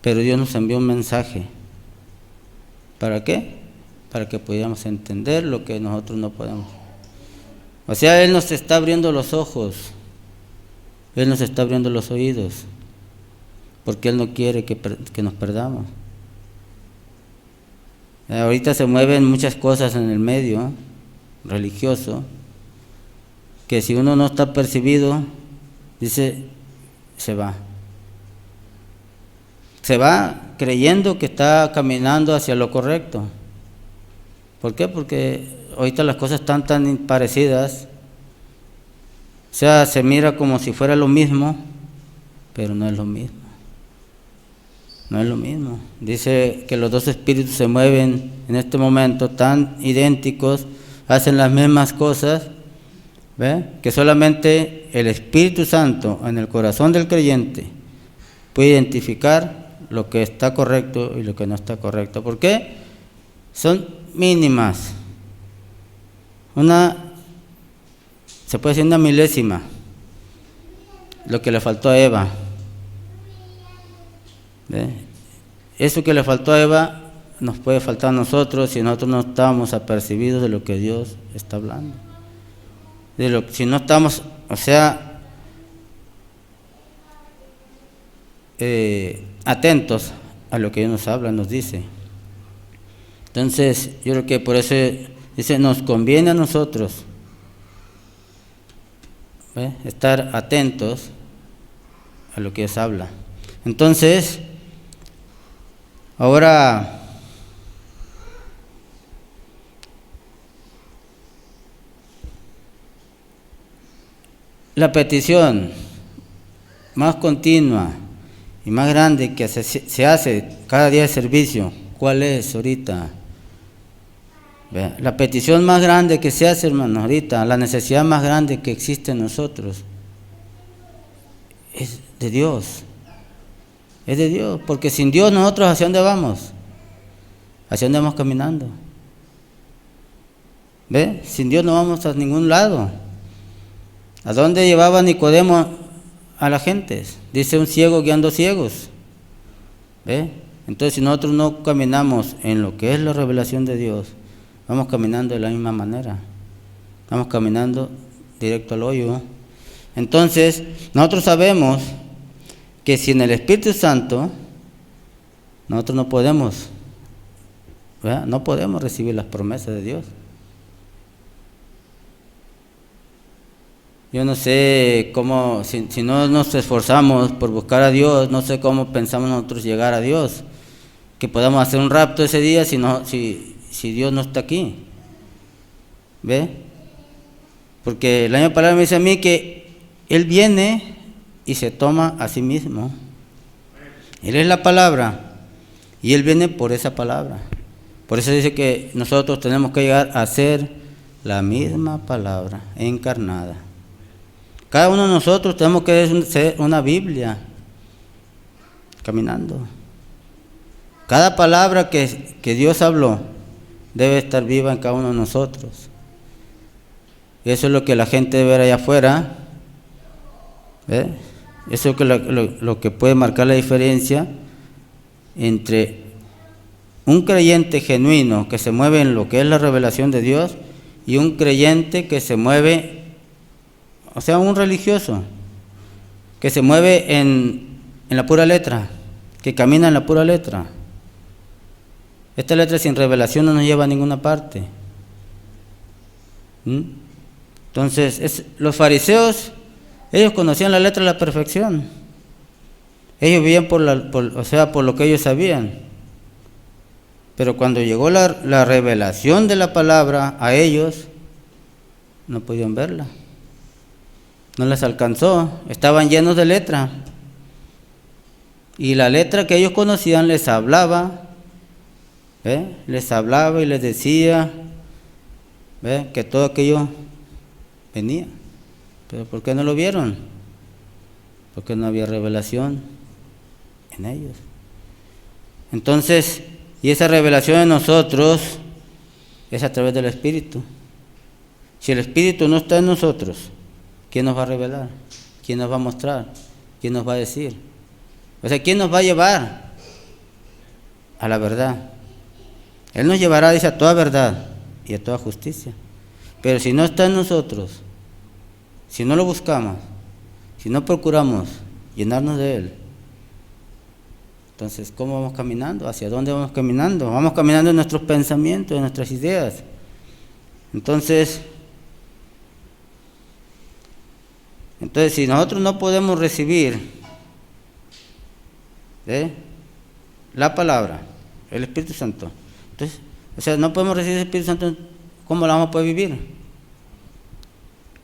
pero Dios nos envió un mensaje. ¿Para qué? Para que pudiéramos entender lo que nosotros no podemos. O sea, Él nos está abriendo los ojos, Él nos está abriendo los oídos, porque Él no quiere que nos perdamos. Ahorita se mueven muchas cosas en el medio religioso, que si uno no está percibido, dice, se va. Se va creyendo que está caminando hacia lo correcto. ¿Por qué? Porque ahorita las cosas están tan parecidas, o sea, se mira como si fuera lo mismo, pero no es lo mismo. No es lo mismo. Dice que los dos espíritus se mueven en este momento tan idénticos, hacen las mismas cosas, ¿ve? Que solamente el Espíritu Santo en el corazón del creyente puede identificar lo que está correcto y lo que no está correcto. ¿Por qué? Son mínimas. Se puede decir una milésima, lo que le faltó a Eva. ¿Ve? Eso que le faltó a Eva nos puede faltar a nosotros si nosotros no estamos apercibidos de lo que Dios está hablando. Si no estamos, o sea, atentos a lo que Dios nos habla, nos dice. Entonces, yo creo que por eso dice, nos conviene a nosotros, ¿ve?, estar atentos a lo que Dios habla. Entonces, ahora, la petición más continua y más grande que se hace cada día de servicio, ¿cuál es ahorita? La petición más grande que se hace, hermanos, ahorita, la necesidad más grande que existe en nosotros, es de Dios. Es de Dios, porque sin Dios nosotros ¿hacia dónde vamos? ¿Hacia dónde vamos caminando? ¿Ve? Sin Dios no vamos a ningún lado. ¿A dónde llevaba Nicodemo a la gente? Dice, un ciego guiando ciegos. ¿Ve? Entonces, si nosotros no caminamos en lo que es la revelación de Dios, vamos caminando de la misma manera. Vamos caminando directo al hoyo. Entonces, nosotros sabemos que sin el Espíritu Santo, nosotros no podemos, ¿verdad?, no podemos recibir las promesas de Dios. Yo no sé cómo, si no nos esforzamos por buscar a Dios, no sé cómo pensamos nosotros llegar a Dios, que podamos hacer un rapto ese día si Dios no está aquí. ¿Ve? Porque la misma palabra me dice a mí que Él viene y se toma a sí mismo. Él es la palabra y Él viene por esa palabra. Por eso dice que nosotros tenemos que llegar a ser la misma palabra encarnada. Cada uno de nosotros tenemos que ser una Biblia caminando. Cada palabra que Dios habló debe estar viva en cada uno de nosotros. Eso es lo que la gente debe ver allá afuera. ¿Ve? Eso es lo que puede marcar la diferencia entre un creyente genuino que se mueve en lo que es la revelación de Dios y un creyente que se mueve, o sea, un religioso, que se mueve en la pura letra, que camina en la pura letra. Esta letra sin revelación no nos lleva a ninguna parte. Entonces, los fariseos, ellos conocían la letra a la perfección. Ellos vivían por lo que ellos sabían. Pero cuando llegó la revelación de la palabra a ellos, no podían verla. No les alcanzó, estaban llenos de letra. Y la letra que ellos conocían les hablaba, les hablaba y les decía que todo aquello venía. Pero ¿por qué no lo vieron? Porque no había revelación en ellos. Entonces, y esa revelación en nosotros es a través del Espíritu. Si el Espíritu no está en nosotros, ¿quién nos va a revelar? ¿Quién nos va a mostrar? ¿Quién nos va a decir? O sea, ¿quién nos va a llevar a la verdad? Él nos llevará, dice, a toda verdad y a toda justicia. Pero si no está en nosotros, si no lo buscamos, si no procuramos llenarnos de Él, entonces, ¿cómo vamos caminando? ¿Hacia dónde vamos caminando? Vamos caminando en nuestros pensamientos, en nuestras ideas. Entonces, si nosotros no podemos recibir la palabra, el Espíritu Santo, entonces, no podemos recibir el Espíritu Santo, ¿cómo la vamos a poder vivir?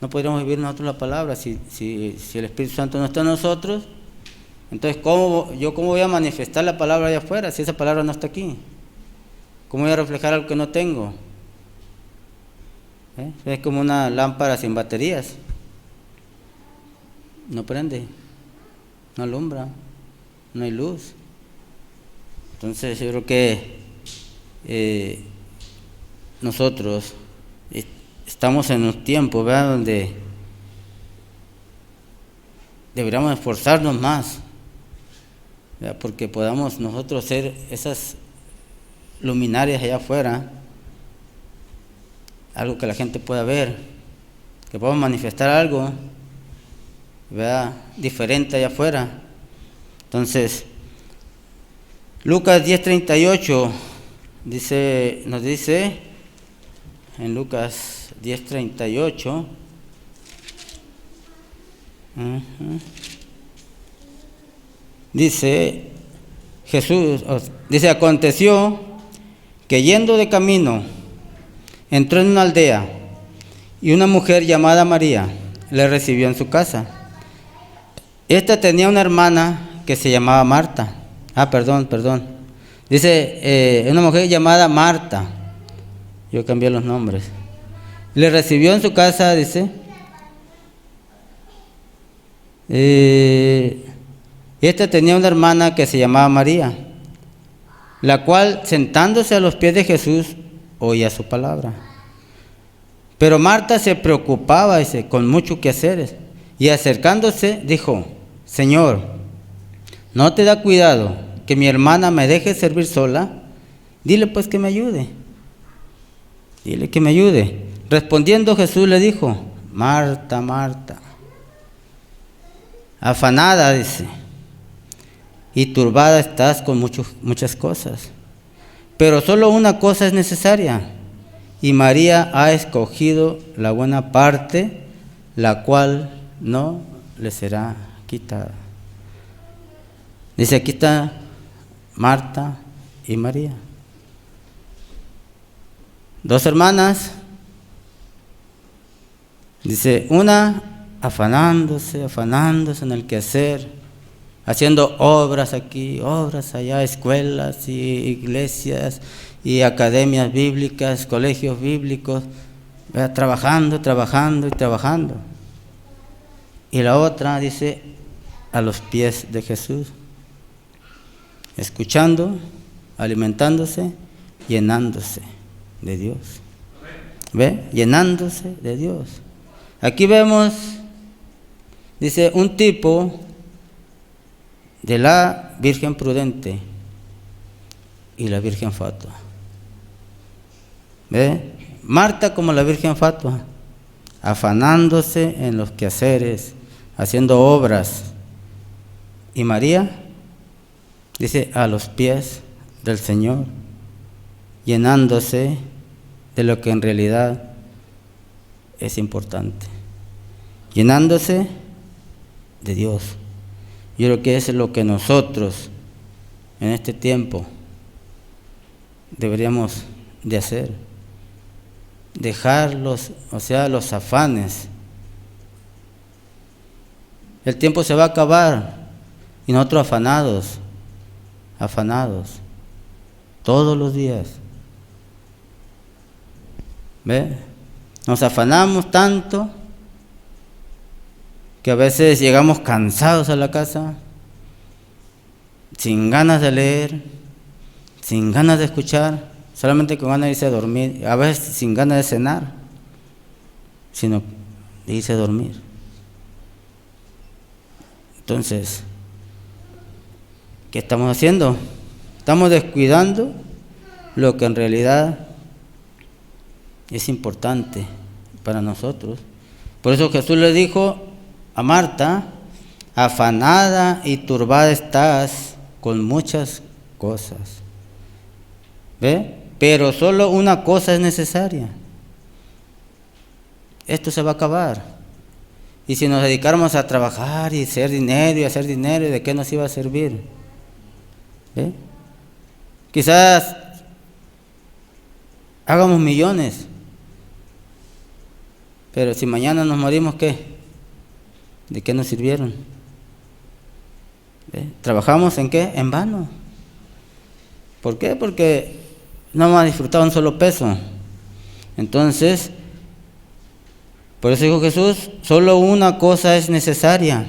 No podríamos vivir nosotros la palabra si el Espíritu Santo no está en nosotros. Entonces, ¿cómo voy a manifestar la palabra allá afuera si esa palabra no está aquí? ¿Cómo voy a reflejar algo que no tengo? Es como una lámpara sin baterías. No prende, no alumbra, no hay luz. Entonces, yo creo que nosotros estamos en un tiempo, ¿verdad?, donde deberíamos esforzarnos más, ¿verdad?, porque podamos nosotros ser esas luminarias allá afuera, algo que la gente pueda ver, que podamos manifestar algo, ¿verdad?, diferente allá afuera. Entonces, Lucas 10:38 nos dice en Lucas 10:38, dice Jesús, dice: aconteció que yendo de camino entró en una aldea y una mujer llamada María le recibió en su casa. Esta tenía una hermana que se llamaba Marta. Perdón. Dice una mujer llamada Marta. Yo cambié los nombres. Le recibió en su casa, dice. Esta tenía una hermana que se llamaba María, la cual, sentándose a los pies de Jesús, oía su palabra. Pero Marta se preocupaba, dice, con muchos quehaceres, y acercándose dijo: Señor, ¿no te da cuidado que mi hermana me deje servir sola? Dile pues que me ayude. Dile que me ayude. Respondiendo Jesús le dijo: Marta, Marta, afanada, dice, y turbada estás con muchas cosas, pero solo una cosa es necesaria, y María ha escogido la buena parte, la cual no le será quitada. Dice, aquí está Marta y María, dos hermanas. Dice, una afanándose en el quehacer, haciendo obras aquí, obras allá, escuelas y iglesias y academias bíblicas, colegios bíblicos, trabajando. Y la otra, dice, a los pies de Jesús, escuchando, alimentándose, llenándose de Dios. ¿Ve? Llenándose de Dios. Aquí vemos, dice, un tipo de la Virgen Prudente y la Virgen Fatua. ¿Ve? Marta como la Virgen Fatua, afanándose en los quehaceres, haciendo obras. Y María, dice, a los pies del Señor, llenándose de lo que en realidad es importante, llenándose de Dios. Yo creo que eso es lo que nosotros en este tiempo deberíamos de hacer, dejar los afanes. El tiempo se va a acabar y nosotros afanados todos los días. ¿Ve? Nos afanamos tanto que a veces llegamos cansados a la casa, sin ganas de leer, sin ganas de escuchar, solamente con ganas de irse a dormir, a veces sin ganas de cenar, sino de irse a dormir. Entonces, ¿qué estamos haciendo? Estamos descuidando lo que en realidad es importante para nosotros. Por eso Jesús le dijo a Marta, afanada y turbada estás con muchas cosas. ¿Ve? Pero solo una cosa es necesaria. Esto se va a acabar. Y si nos dedicáramos a trabajar y hacer dinero, ¿de qué nos iba a servir? ¿Ve? Quizás hagamos millones, pero si mañana nos morimos, ¿qué? ¿De qué nos sirvieron? ¿Ve? ¿Trabajamos en qué? En vano. ¿Por qué? Porque no hemos disfrutado un solo peso. Entonces, por eso dijo Jesús, solo una cosa es necesaria,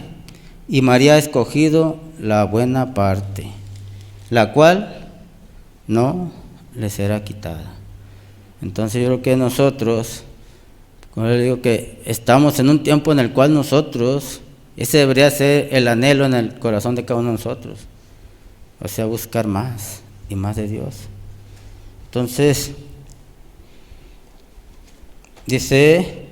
y María ha escogido la buena parte, la cual no le será quitada. Entonces yo creo que nosotros, como le digo, que estamos en un tiempo en el cual nosotros, ese debería ser el anhelo en el corazón de cada uno de nosotros, o sea, buscar más y más de Dios. Entonces, dice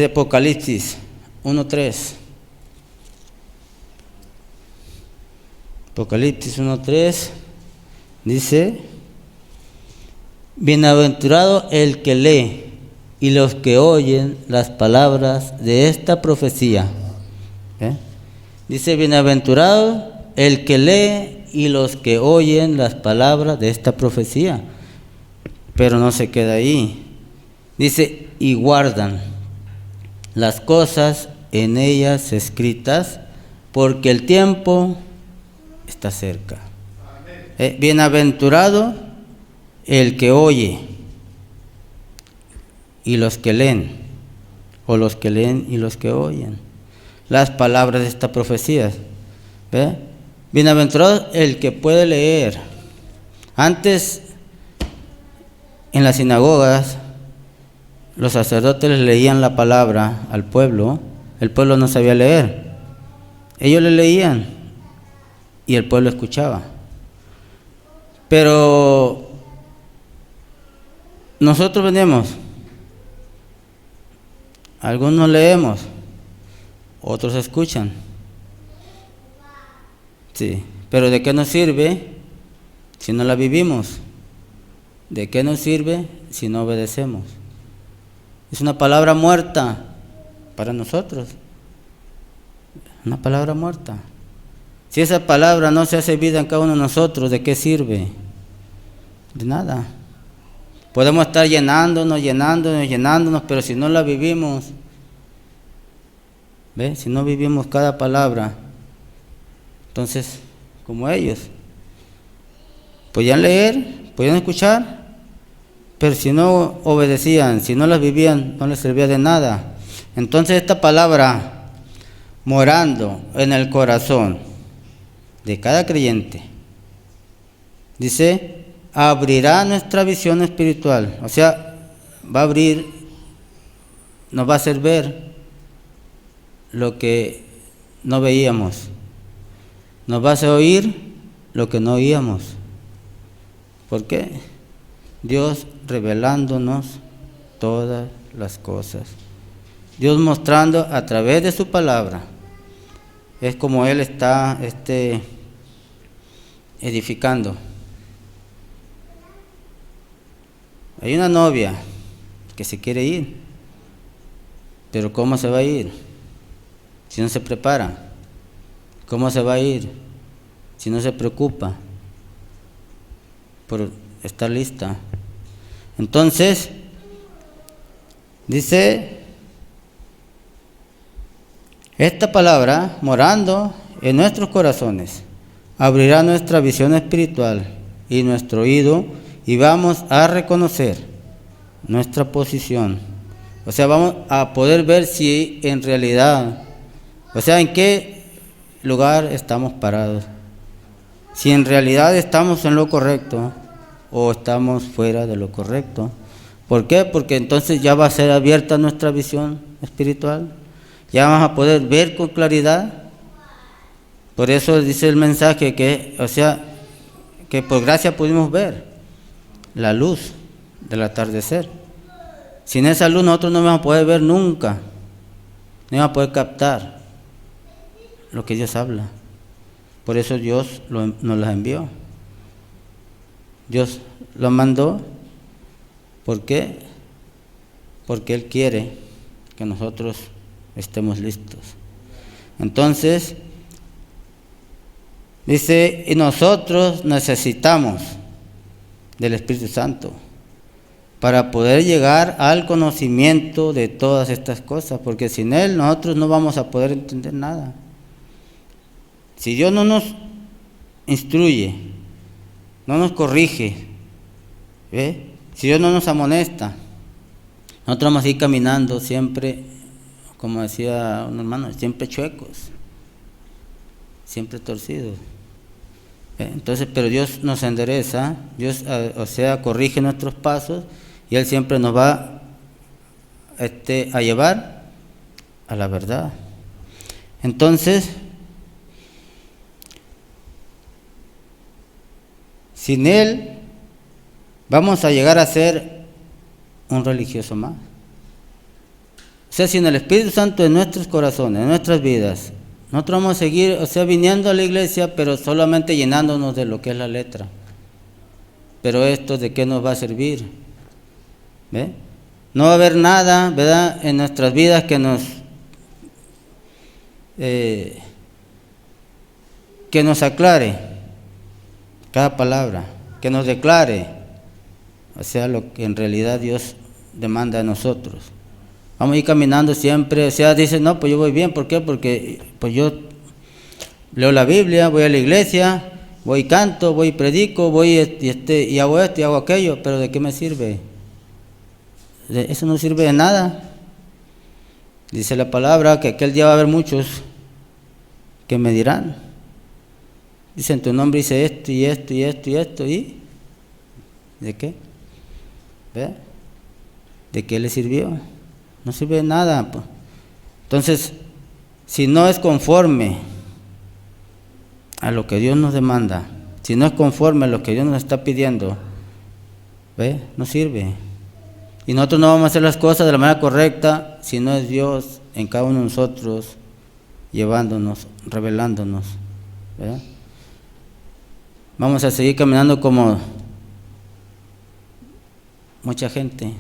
Apocalipsis 1:3. Apocalipsis 1:3 dice: bienaventurado el que lee y los que oyen las palabras de esta profecía. Dice: bienaventurado el que lee y los que oyen las palabras de esta profecía. Pero no se queda ahí. Dice: y guardan las cosas en ellas escritas, porque el tiempo está cerca. Bienaventurado el que oye y los que leen, o los que leen y los que oyen las palabras de esta profecía. ¿Ve? Bienaventurado el que puede leer. Antes, en las sinagogas, los sacerdotes les leían la palabra al pueblo. El pueblo no sabía leer. Ellos le leían y el pueblo escuchaba. Pero nosotros venimos, algunos leemos, otros escuchan. Sí, pero ¿de qué nos sirve si no la vivimos? ¿De qué nos sirve si no obedecemos? Es una palabra muerta para nosotros. Una palabra muerta. Si esa palabra no se hace vida en cada uno de nosotros, ¿de qué sirve? De nada. Podemos estar llenándonos, pero si no la vivimos, ¿ve? Si no vivimos cada palabra, entonces, como ellos, podían leer, podían escuchar, pero si no obedecían, si no las vivían, no les servía de nada. Entonces esta palabra, morando en el corazón de cada creyente, dice, abrirá nuestra visión espiritual. O sea, va a abrir, nos va a hacer ver lo que no veíamos, nos va a hacer oír lo que no oíamos. ¿Por qué? Dios revelándonos todas las cosas, Dios mostrando a través de su palabra. Es como Él está edificando. Hay una novia que se quiere ir, pero ¿cómo se va a ir si no se prepara? ¿Cómo se va a ir si no se preocupa por estar lista? Entonces, dice, esta palabra, morando en nuestros corazones, abrirá nuestra visión espiritual y nuestro oído, y vamos a reconocer nuestra posición. O sea, vamos a poder ver si en realidad, o sea, en qué lugar estamos parados. Si en realidad estamos en lo correcto o estamos fuera de lo correcto. ¿Por qué? Porque entonces ya va a ser abierta nuestra visión espiritual. Ya vamos a poder ver con claridad. Por eso dice el mensaje que, o sea, que por gracia pudimos ver la luz del atardecer. Sin esa luz nosotros no vamos a poder ver nunca, no vamos a poder captar lo que Dios habla. Por eso Dios nos las envió. Dios los mandó. ¿Por qué? Porque Él quiere que nosotros estemos listos. Entonces, dice, y nosotros necesitamos del Espíritu Santo para poder llegar al conocimiento de todas estas cosas, porque sin Él nosotros no vamos a poder entender nada. Si Dios no nos instruye, no nos corrige, si Dios no nos amonesta, nosotros vamos a ir caminando siempre, como decía un hermano, siempre chuecos, siempre torcidos. Entonces, pero Dios nos endereza, Dios, o sea, corrige nuestros pasos, y Él siempre nos va a llevar a la verdad. Entonces, sin Él vamos a llegar a ser un religioso más. O sea, sin el Espíritu Santo en nuestros corazones, en nuestras vidas, nosotros vamos a seguir, o sea, viniendo a la iglesia, pero solamente llenándonos de lo que es la letra. Pero esto, ¿de qué nos va a servir? ¿Ve? No va a haber nada, ¿verdad?, en nuestras vidas que nos aclare cada palabra, que nos declare, o sea, lo que en realidad Dios demanda de nosotros. Vamos a ir caminando siempre, o sea, dice, no, pues yo voy bien, ¿por qué? Porque pues yo leo la Biblia, voy a la iglesia, voy y canto, voy y predico, voy y hago esto y hago aquello, pero ¿de qué me sirve? Eso no sirve de nada. Dice la palabra que aquel día va a haber muchos que me dirán, dice, en tu nombre hice esto y esto y esto y esto, ¿y de qué? ¿Ve? ¿De qué le sirvió? No sirve de nada. Entonces, si no es conforme a lo que Dios nos demanda, si no es conforme a lo que Dios nos está pidiendo, ¿ve?, no sirve. Y nosotros no vamos a hacer las cosas de la manera correcta si no es Dios en cada uno de nosotros llevándonos, revelándonos, ¿verdad? Vamos a seguir caminando como mucha gente.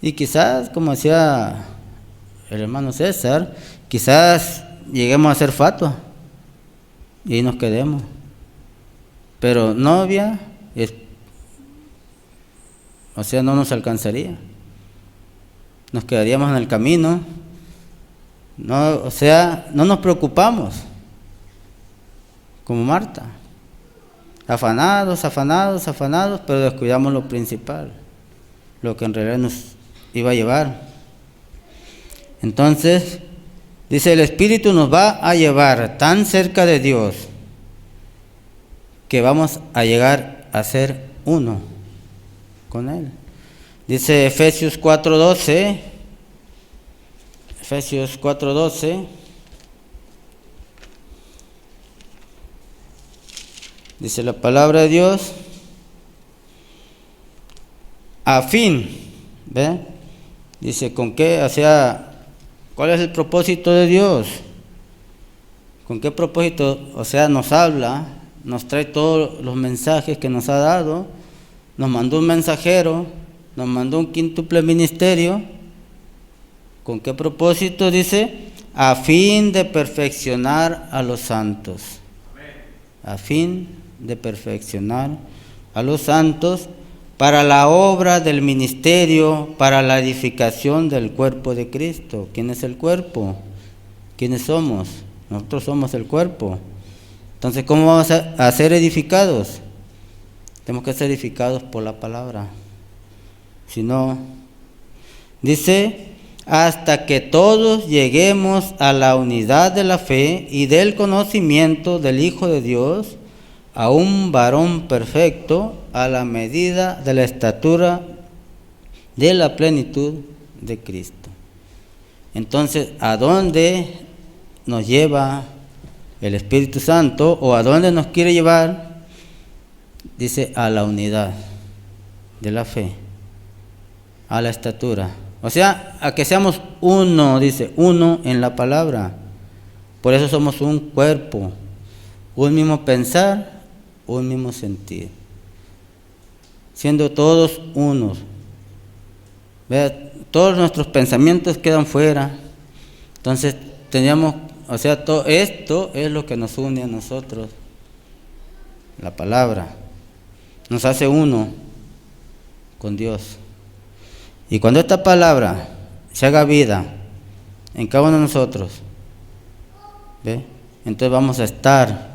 Y quizás, como decía el hermano César, quizás lleguemos a ser fatua y ahí nos quedemos. Pero novia, o sea, no nos alcanzaría. Nos quedaríamos en el camino. No, o sea, no nos preocupamos, como Marta. Afanados, pero descuidamos lo principal, lo que en realidad nos iba a llevar. Entonces, dice, el Espíritu nos va a llevar tan cerca de Dios que vamos a llegar a ser uno con Él. Dice Efesios 4:12. Efesios 4:12. Dice la palabra de Dios, a fin, ¿ve? Dice, ¿con qué? O sea, ¿cuál es el propósito de Dios? ¿Con qué propósito? O sea, nos habla, nos trae todos los mensajes que nos ha dado, nos mandó un mensajero, nos mandó un quíntuple ministerio. ¿Con qué propósito? Dice, a fin de perfeccionar a los santos. A fin de perfeccionar a los santos para la obra del ministerio, para la edificación del cuerpo de Cristo. ¿Quién es el cuerpo? ¿Quiénes somos? Nosotros somos el cuerpo. Entonces, ¿cómo vamos a ser edificados? Tenemos que ser edificados por la palabra. Si no, dice, hasta que todos lleguemos a la unidad de la fe y del conocimiento del Hijo de Dios, a un varón perfecto, a la medida de la estatura de la plenitud de Cristo. Entonces, ¿a dónde nos lleva el Espíritu Santo o a dónde nos quiere llevar? Dice, a la unidad de la fe, a la estatura. O sea, a que seamos uno, dice, uno en la palabra. Por eso somos un cuerpo, un mismo pensar, un mismo sentir, siendo todos unos. Vea, todos nuestros pensamientos quedan fuera. Entonces teníamos, o sea, todo esto es lo que nos une a nosotros. La palabra nos hace uno con Dios. Y cuando esta palabra se haga vida en cada uno de nosotros, ¿ve? Entonces vamos a estar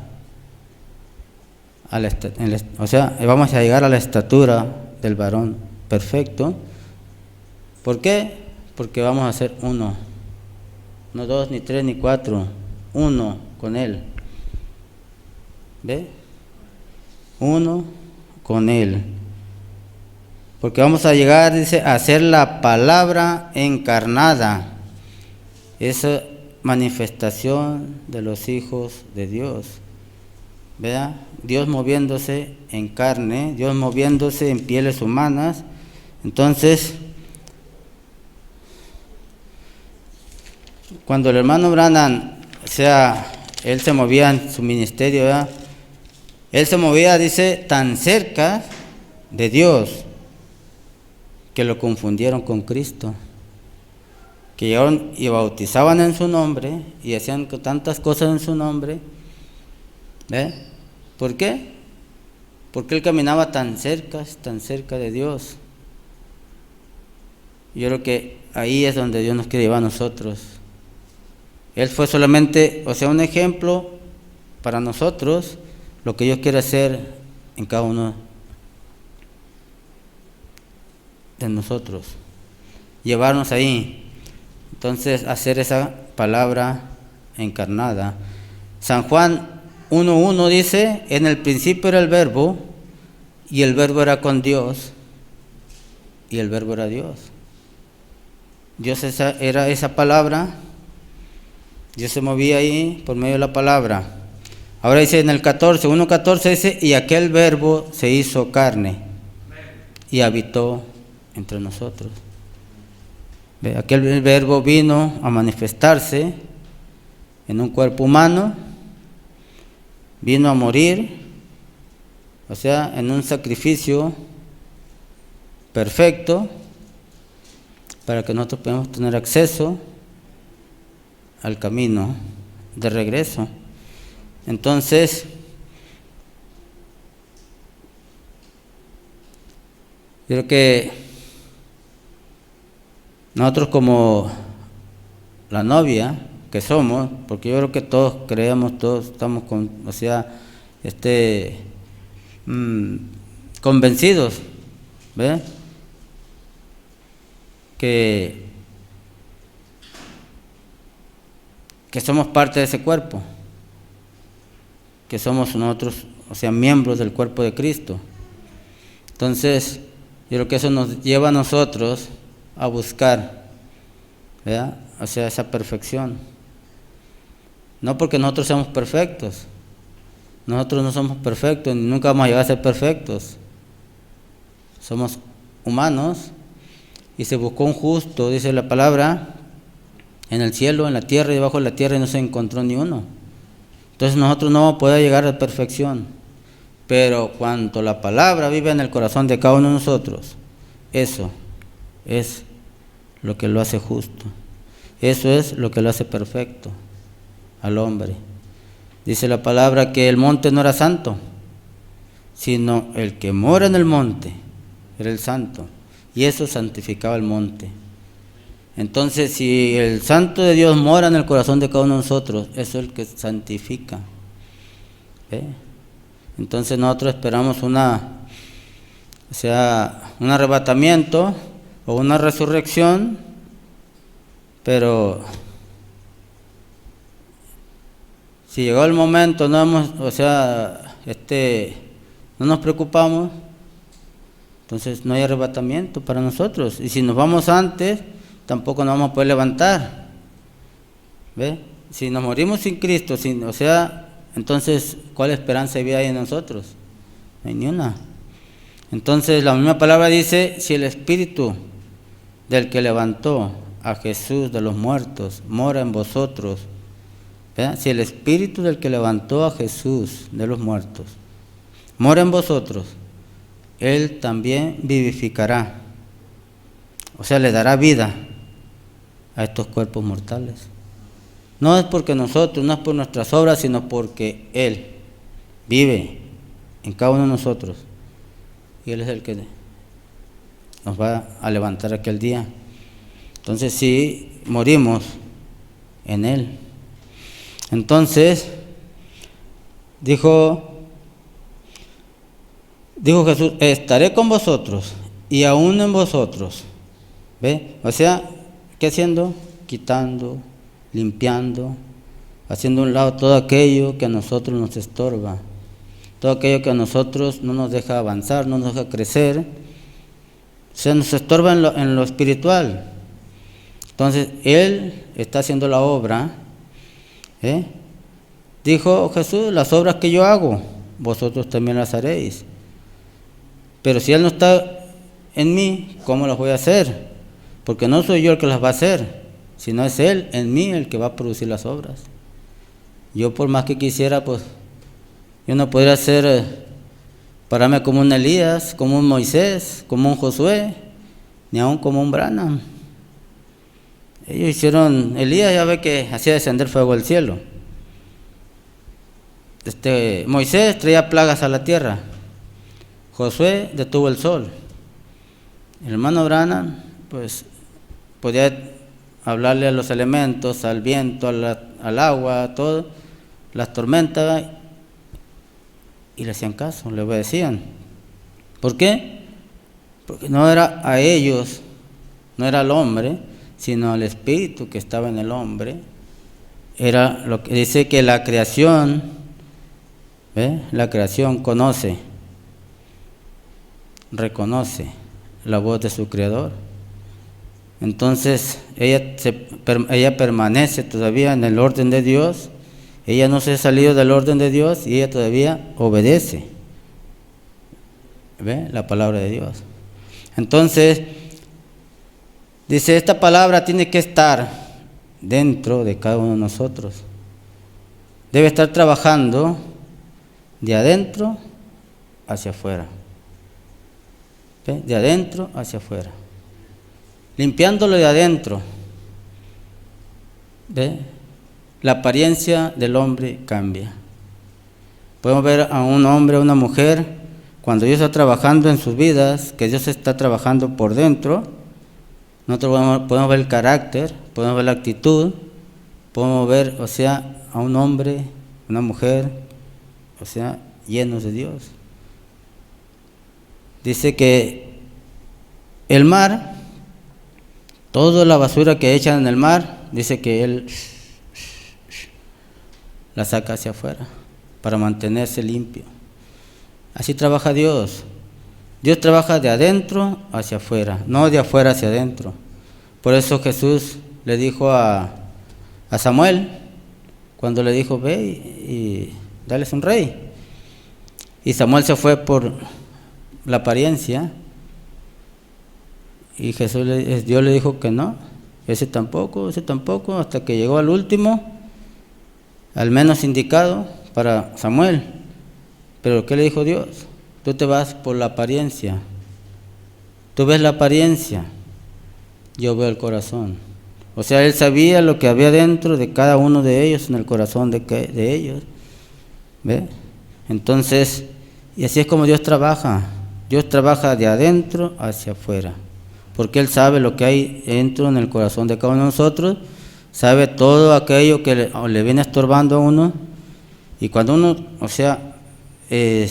vamos a llegar a la estatura del varón perfecto. ¿Por qué? Porque vamos a ser uno, no dos, ni tres, ni cuatro, uno con Él. ¿Ve? Uno con Él. Porque vamos a llegar, dice, a ser la palabra encarnada, esa manifestación de los hijos de Dios. ¿Verdad? Dios moviéndose en carne, Dios moviéndose en pieles humanas. Entonces, cuando el hermano Branham, o sea, él se movía en su ministerio, ¿verdad? Él se movía, dice, tan cerca de Dios que lo confundieron con Cristo, que llegaron y bautizaban en su nombre y hacían tantas cosas en su nombre. ¿Ve? ¿Por qué? Porque él caminaba tan cerca de Dios. Yo creo que ahí es donde Dios nos quiere llevar a nosotros. Él fue solamente, o sea, un ejemplo para nosotros, lo que Dios quiere hacer en cada uno de nosotros. Llevarnos ahí. Entonces, hacer esa palabra encarnada. San Juan 1:1 dice, en el principio era el verbo, y el verbo era con Dios, y el verbo era Dios. Dios era esa palabra, Dios se movía ahí por medio de la palabra. Ahora dice en el 1:14 dice, y aquel verbo se hizo carne, y habitó entre nosotros. Aquel verbo vino a manifestarse en un cuerpo humano, vino a morir, o sea, en un sacrificio perfecto para que nosotros podamos tener acceso al camino de regreso. Entonces, creo que nosotros como la novia que somos, porque yo creo que todos creemos, todos estamos convencidos, ¿ve? Que somos parte de ese cuerpo, que somos nosotros, o sea, miembros del cuerpo de Cristo. Entonces, Yo creo que eso nos lleva a nosotros a buscar, ¿verdad? O sea, esa perfección. No porque nosotros seamos perfectos. Nosotros no somos perfectos, ni nunca vamos a llegar a ser perfectos. Somos humanos y se buscó un justo, dice la palabra, en el cielo, en la tierra y debajo de la tierra, y no se encontró ni uno. Entonces nosotros no vamos a poder llegar a la perfección. Pero cuando la palabra vive en el corazón de cada uno de nosotros, eso es lo que lo hace justo. Eso es lo que lo hace perfecto al hombre. Dice la palabra que el monte no era santo, sino el que mora en el monte era el santo. Y eso santificaba el monte. Entonces, si el Santo de Dios mora en el corazón de cada uno de nosotros, eso es el que santifica. ¿Ve? Entonces nosotros esperamos un arrebatamiento o una resurrección, pero si llegó el momento, no nos preocupamos, entonces no hay arrebatamiento para nosotros. Y si nos vamos antes, tampoco nos vamos a poder levantar. ¿Ve? Si nos morimos sin Cristo, entonces, ¿cuál esperanza de vida hay en nosotros? No hay ni una. Entonces, la misma palabra dice, si el Espíritu del que levantó a Jesús de los muertos mora en vosotros, ¿verdad? Si el Espíritu del que levantó a Jesús de los muertos mora en vosotros, Él también vivificará, o sea, le dará vida a estos cuerpos mortales. No es porque nosotros, no es por nuestras obras, sino porque Él vive en cada uno de nosotros. Y Él es el que nos va a levantar aquel día. Entonces, si morimos en Él. Entonces, dijo Jesús, estaré con vosotros y aún en vosotros. ¿Ve? O sea, ¿qué haciendo? Quitando, limpiando, haciendo a un lado todo aquello que a nosotros nos estorba, todo aquello que a nosotros no nos deja avanzar, no nos deja crecer, o sea, nos estorba en lo espiritual. Entonces, Él está haciendo la obra. Dijo Jesús, las obras que yo hago, vosotros también las haréis. Pero si Él no está en mí, ¿cómo las voy a hacer? Porque no soy yo el que las va a hacer, sino es Él en mí el que va a producir las obras. Yo por más que quisiera, pues, yo no podría pararme como un Elías, como un Moisés, como un Josué, ni aún como un Branham. Ellos hicieron, Elías ya ve que hacía descender fuego del cielo. Moisés traía plagas a la tierra. Josué detuvo el sol. El hermano Branham, pues, podía hablarle a los elementos, al viento, al agua, a todo, las tormentas, y le hacían caso, le obedecían. ¿Por qué? Porque no era a ellos, no era al hombre, sino al espíritu que estaba en el hombre. Era lo que dice que la creación, ¿ve? La creación reconoce la voz de su creador. Entonces ella permanece todavía en el orden de Dios. Ella no se ha salido del orden de Dios y ella todavía obedece, ¿ve? La palabra de Dios. Entonces dice, esta palabra tiene que estar dentro de cada uno de nosotros. Debe estar trabajando de adentro hacia afuera. ¿Ve? De adentro hacia afuera. Limpiándolo de adentro. ¿Ve? La apariencia del hombre cambia. Podemos ver a un hombre, a una mujer, cuando Dios está trabajando en sus vidas, que Dios está trabajando por dentro. Nosotros podemos ver el carácter, podemos ver la actitud, podemos ver, a un hombre, una mujer, llenos de Dios. Dice que el mar, toda la basura que echan en el mar, dice que Él la saca hacia afuera para mantenerse limpio. Así trabaja Dios. Dios trabaja de adentro hacia afuera, no de afuera hacia adentro. Por eso Jesús le dijo a Samuel, cuando le dijo, ve y dales un rey. Y Samuel se fue por la apariencia, y Dios le dijo que no, ese tampoco, hasta que llegó al último, al menos indicado para Samuel. Pero ¿qué le dijo Dios? Tú te vas por la apariencia, tú ves la apariencia, yo veo el corazón. O sea, él sabía lo que había dentro de cada uno de ellos, en el corazón de ellos. ¿Ve? Entonces, y así es como Dios trabaja. Dios trabaja de adentro hacia afuera, porque Él sabe lo que hay dentro en el corazón de cada uno de nosotros, sabe todo aquello que le viene estorbando a uno. Y cuando uno, o sea, se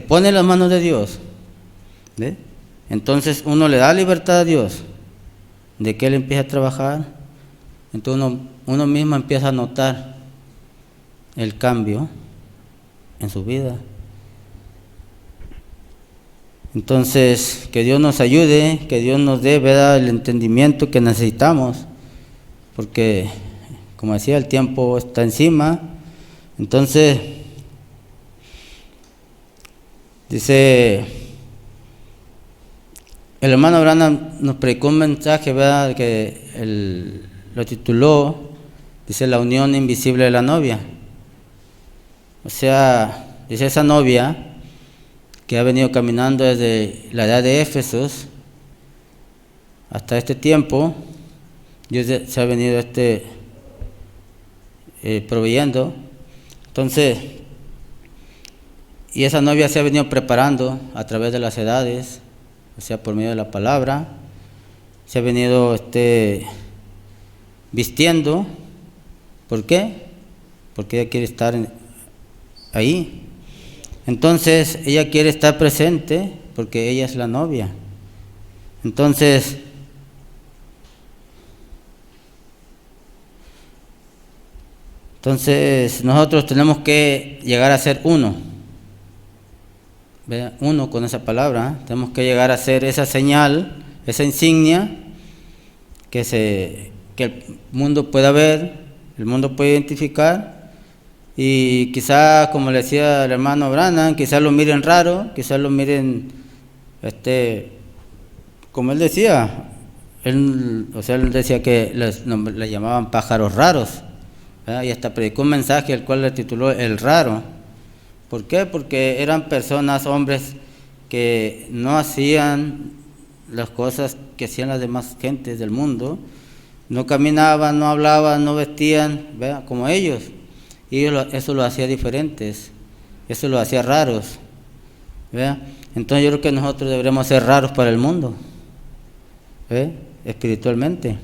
pone en las manos de Dios, ¿ve? Entonces uno le da libertad a Dios de que Él empiece a trabajar. Entonces uno mismo empieza a notar el cambio en su vida. Entonces, que Dios nos ayude, que Dios nos dé, ¿verdad?, el entendimiento que necesitamos, porque, como decía, el tiempo está encima. Entonces, dice, el hermano Abraham nos predicó un mensaje, ¿verdad?, que lo tituló, dice, la unión invisible de la novia. O sea, dice, esa novia que ha venido caminando desde la edad de Éfesos hasta este tiempo, Dios se ha venido proveyendo. Entonces, y esa novia se ha venido preparando a través de las edades, o sea, por medio de la palabra, se ha venido vistiendo. ¿Por qué? Porque ella quiere estar ahí. Entonces, ella quiere estar presente porque ella es la novia. Entonces, nosotros tenemos que llegar a ser uno. ¿Ve? Uno con esa palabra. Tenemos que llegar a ser esa señal, esa insignia que el mundo pueda ver, el mundo puede identificar. Y quizás, como le decía el hermano Branham, quizás lo miren raro, quizás lo miren, como él decía, él decía que le llamaban pájaros raros, ¿verdad? Y hasta predicó un mensaje el cual le tituló El Raro. ¿Por qué? Porque eran personas, hombres, que no hacían las cosas que hacían las demás gentes del mundo, no caminaban, no hablaban, no vestían, ¿verdad?, como ellos. Y eso lo hacía diferentes, eso lo hacía raros, ¿ve? Entonces yo creo que nosotros deberíamos ser raros para el mundo, ¿ve?, espiritualmente.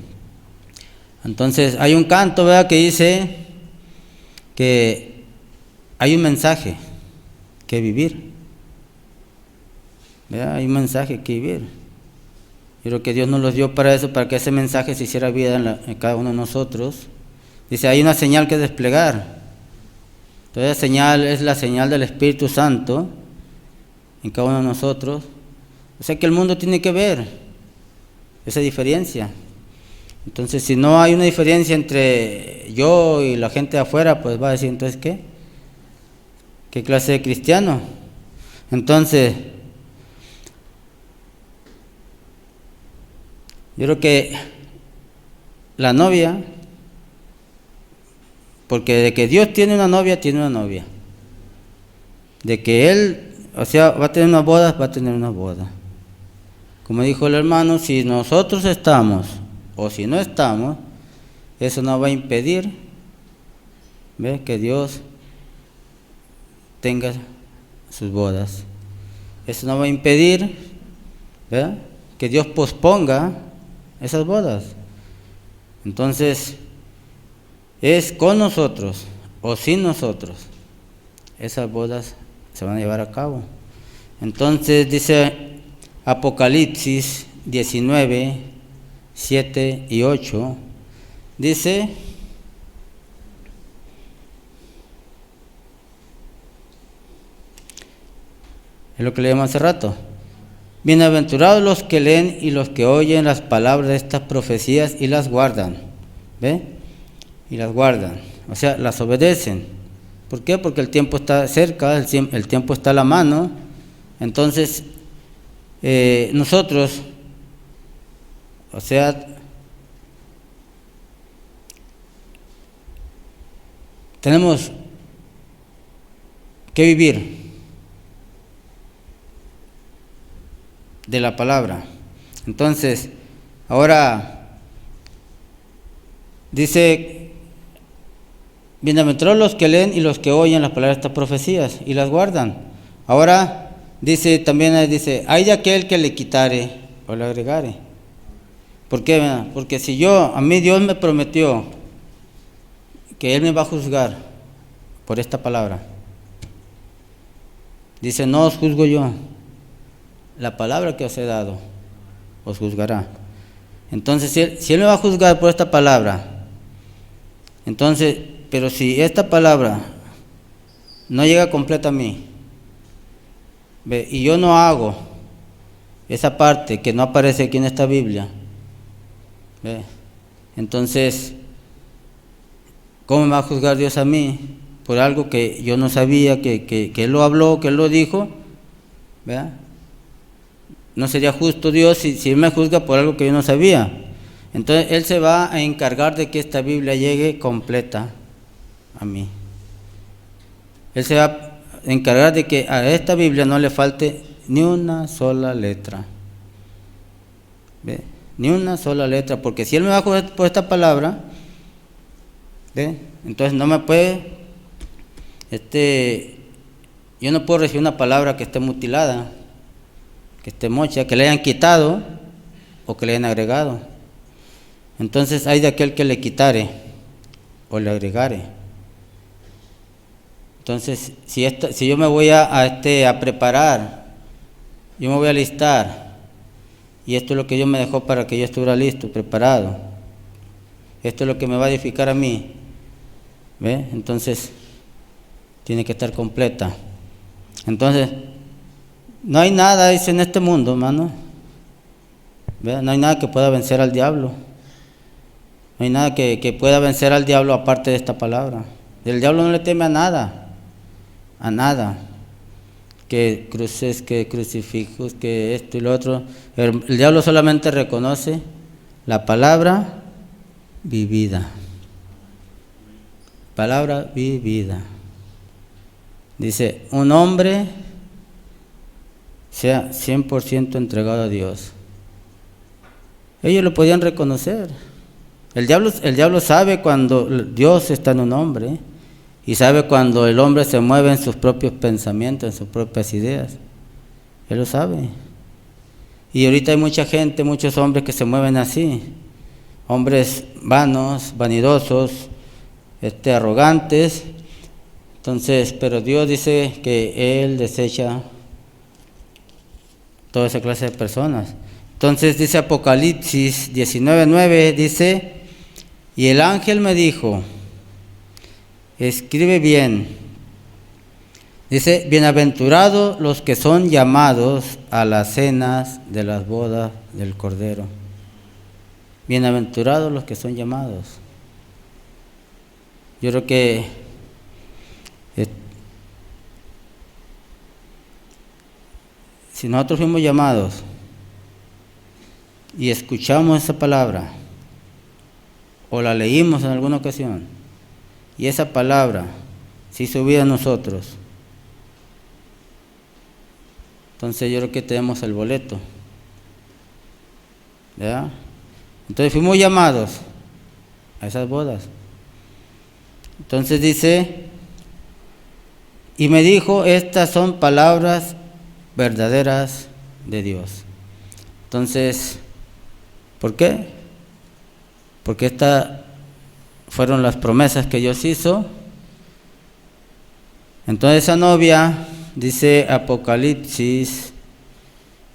Entonces hay un canto, ¿verdad?, que dice que hay un mensaje que vivir, ¿verdad? Hay un mensaje que vivir. Yo creo que Dios nos los dio para eso, para que ese mensaje se hiciera vida en cada uno de nosotros. Dice, hay una señal que desplegar. Entonces, esa señal es la señal del Espíritu Santo en cada uno de nosotros. O sea que el mundo tiene que ver esa diferencia. Entonces, si no hay una diferencia entre yo y la gente de afuera, pues va a decir, entonces, ¿qué clase de cristiano? Entonces, yo creo que la novia, porque de que Dios tiene una novia, tiene una novia. De que Él, o sea, va a tener una boda, va a tener una boda. Como dijo el hermano, si nosotros estamos o si no estamos, eso no va a impedir, ¿ve?, que Dios tenga sus bodas. Eso no va a impedir, ¿ve?, que Dios posponga esas bodas. Entonces, es con nosotros o sin nosotros, esas bodas se van a llevar a cabo. Entonces dice Apocalipsis 19, 7 y 8, dice, Es lo que leímos hace rato. Bienaventurados los que leen y los que oyen las palabras de estas profecías y las guardan. ¿Ve? Y las guardan. O sea, las obedecen. ¿Por qué? Porque el tiempo está cerca, el tiempo está a la mano. Entonces, nosotros, o sea, tenemos que vivir de la palabra. Entonces, ahora dice, bienaventurados los que leen y los que oyen las palabras de estas profecías y las guardan. Ahora dice, también dice, hay de aquel que le quitare o le agregare. ¿Por qué? Porque si a mí Dios me prometió que Él me va a juzgar por esta palabra. Dice, no os juzgo yo, la palabra que os he dado os juzgará. Entonces, si él me va a juzgar por esta palabra, entonces, pero si esta palabra no llega completa a mí, ¿ve? Y yo no hago esa parte que no aparece aquí en esta Biblia, ¿ve? Entonces, ¿cómo me va a juzgar Dios a mí por algo que yo no sabía, que Él lo habló, que Él lo dijo? ¿Verdad? No sería justo Dios si Él me juzga por algo que yo no sabía. Entonces Él se va a encargar de que esta Biblia llegue completa a mí. Él se va a encargar de que a esta Biblia no le falte ni una sola letra. ¿Ve? Ni una sola letra, porque si Él me va a juzgar por esta palabra, ¿ve? Entonces no me puede, yo no puedo recibir una palabra que esté mutilada, que esté mocha, que le hayan quitado o que le hayan agregado. Entonces hay de aquel que le quitare o le agregare. Entonces, si yo me voy a preparar, yo me voy a alistar, y esto es lo que Dios me dejó para que yo estuviera listo, preparado. Esto es lo que me va a edificar a mí. ¿Ve? Entonces, tiene que estar completa. Entonces, no hay nada, dice, en este mundo, hermano. ¿Ve? No hay nada que pueda vencer al diablo. No hay nada que pueda vencer al diablo aparte de esta palabra. El diablo no le teme a nada. A nada. Que cruces, que crucifijos, que esto y lo otro. El diablo solamente reconoce la palabra vivida. Palabra vivida. Dice, un hombre sea 100% entregado a Dios. Ellos lo podían reconocer. El diablo sabe cuando Dios está en un hombre, y sabe cuando el hombre se mueve en sus propios pensamientos, en sus propias ideas. Él lo sabe. Y ahorita hay mucha gente, muchos hombres que se mueven así. Hombres vanos, vanidosos, arrogantes. Entonces, pero Dios dice que Él desecha toda esa clase de personas. Entonces dice Apocalipsis 19:9, dice, y el ángel me dijo, escribe bien. Dice, bienaventurados los que son llamados a las cenas de las bodas del Cordero. Bienaventurados los que son llamados. Yo creo que si nosotros fuimos llamados y escuchamos esa palabra, o la leímos en alguna ocasión, y esa palabra se hizo vida en nosotros, entonces yo creo que tenemos el boleto, ¿verdad? Entonces fuimos llamados a esas bodas. Entonces dice, y me dijo, estas son palabras verdaderas de Dios. Entonces, ¿por qué? Porque estas fueron las promesas que Dios hizo. Entonces esa novia, dice Apocalipsis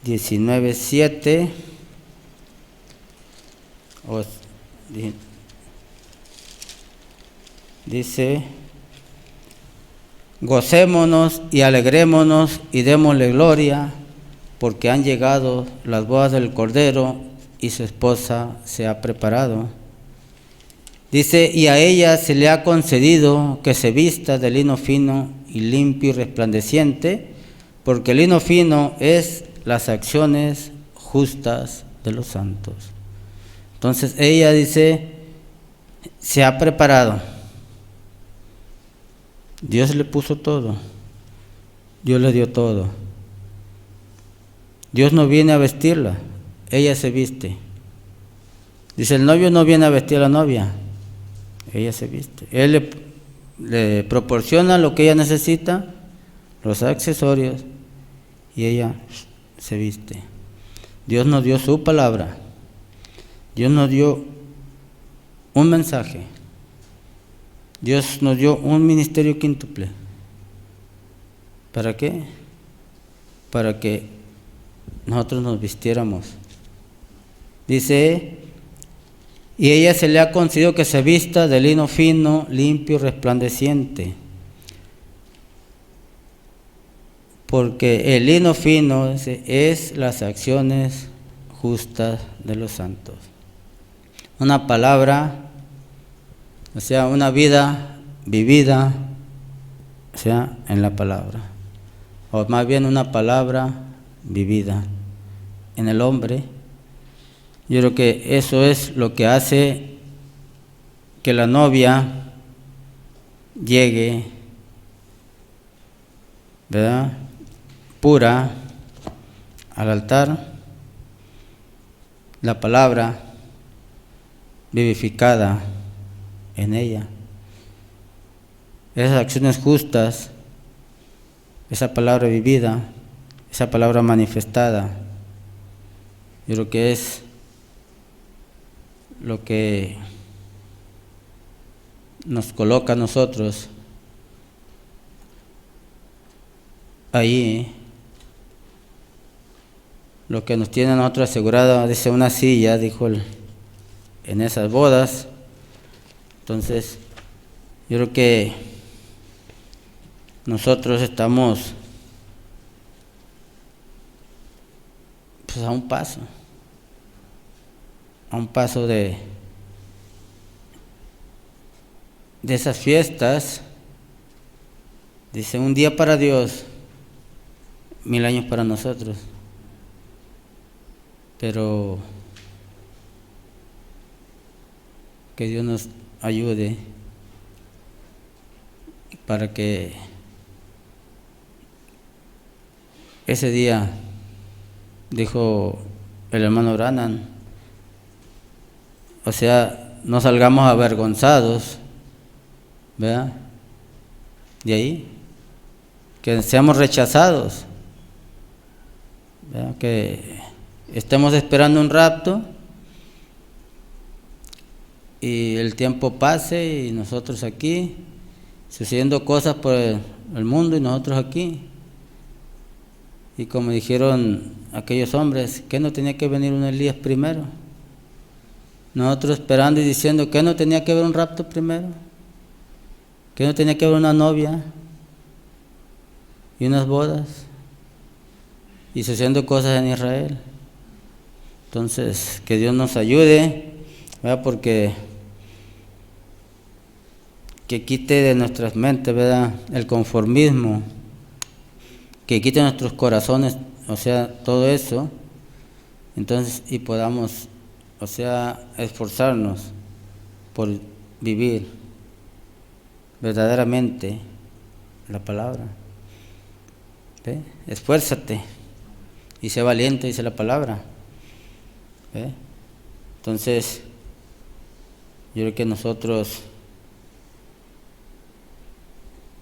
19:7, dice, Gocémonos y alegrémonos y démosle gloria, porque han llegado las bodas del Cordero y su esposa se ha preparado. Dice, y a ella se le ha concedido que se vista de lino fino y limpio y resplandeciente, porque el lino fino es las acciones justas de los santos. Entonces ella dice, se ha preparado. Dios le puso todo, Dios le dio todo. Dios no viene a vestirla, ella se viste. Dice, el novio no viene a vestir a la novia, ella se viste. Él le proporciona lo que ella necesita, los accesorios, y ella se viste. Dios nos dio su palabra, Dios nos dio un mensaje, Dios nos dio un ministerio quíntuple. ¿Para qué? Para que nosotros nos vistiéramos. Dice, y a ella se le ha concedido que se vista de lino fino, limpio y resplandeciente. Porque el lino fino es las acciones justas de los santos. Una palabra, o sea, una vida vivida, o sea, en la palabra. O más bien una palabra vivida en el hombre. Yo creo que eso es lo que hace que la novia llegue, ¿verdad?, pura al altar, la palabra vivificada en ella. Esas acciones justas, esa palabra vivida, esa palabra manifestada, yo creo que es lo que nos coloca a nosotros ahí, lo que nos tiene a nosotros asegurado, dice, una silla, dijo en esas bodas. Entonces, yo creo que nosotros estamos pues a un paso de esas fiestas. Dice, un día para Dios, 1000 años para nosotros. Pero que Dios nos ayude para que ese día, dijo el hermano Branham, o sea, no salgamos avergonzados, ¿verdad?, de ahí, que seamos rechazados, ¿verdad?, que estemos esperando un rapto y el tiempo pase y nosotros aquí, sucediendo cosas por el mundo y nosotros aquí. Y como dijeron aquellos hombres, ¿qué no tenía que venir un Elías primero? Nosotros esperando y diciendo, ¿qué no tenía que haber un rapto primero? ¿Qué no tenía que haber una novia y unas bodas? Y sucediendo cosas en Israel. Entonces, que Dios nos ayude, ¿verdad?, porque que quite de nuestras mentes, ¿verdad?, el conformismo, que quite nuestros corazones, o sea, todo eso, entonces, y podamos, o sea, esforzarnos por vivir verdaderamente la palabra. ¿Ve? Esfuérzate y sé valiente, dice la palabra. ¿Ve? Entonces, yo creo que nosotros,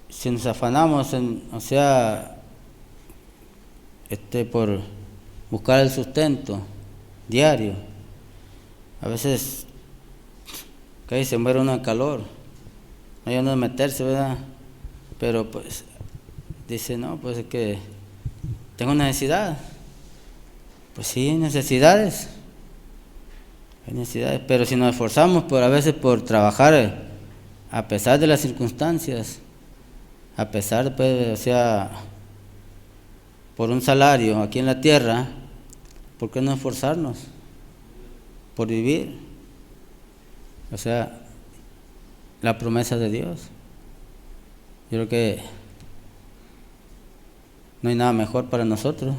si nos afanamos o sea, por buscar el sustento diario, a veces casi se muere uno de calor, no hay uno de meterse, ¿verdad? Pero pues dice, no, pues es que tengo necesidad. Pues sí, hay necesidades, pero si nos esforzamos a veces por trabajar a pesar de las circunstancias, a pesar, pues, o sea, por un salario aquí en la tierra, ¿por qué no esforzarnos por vivir? O sea, la promesa de Dios. Yo creo que no hay nada mejor para nosotros.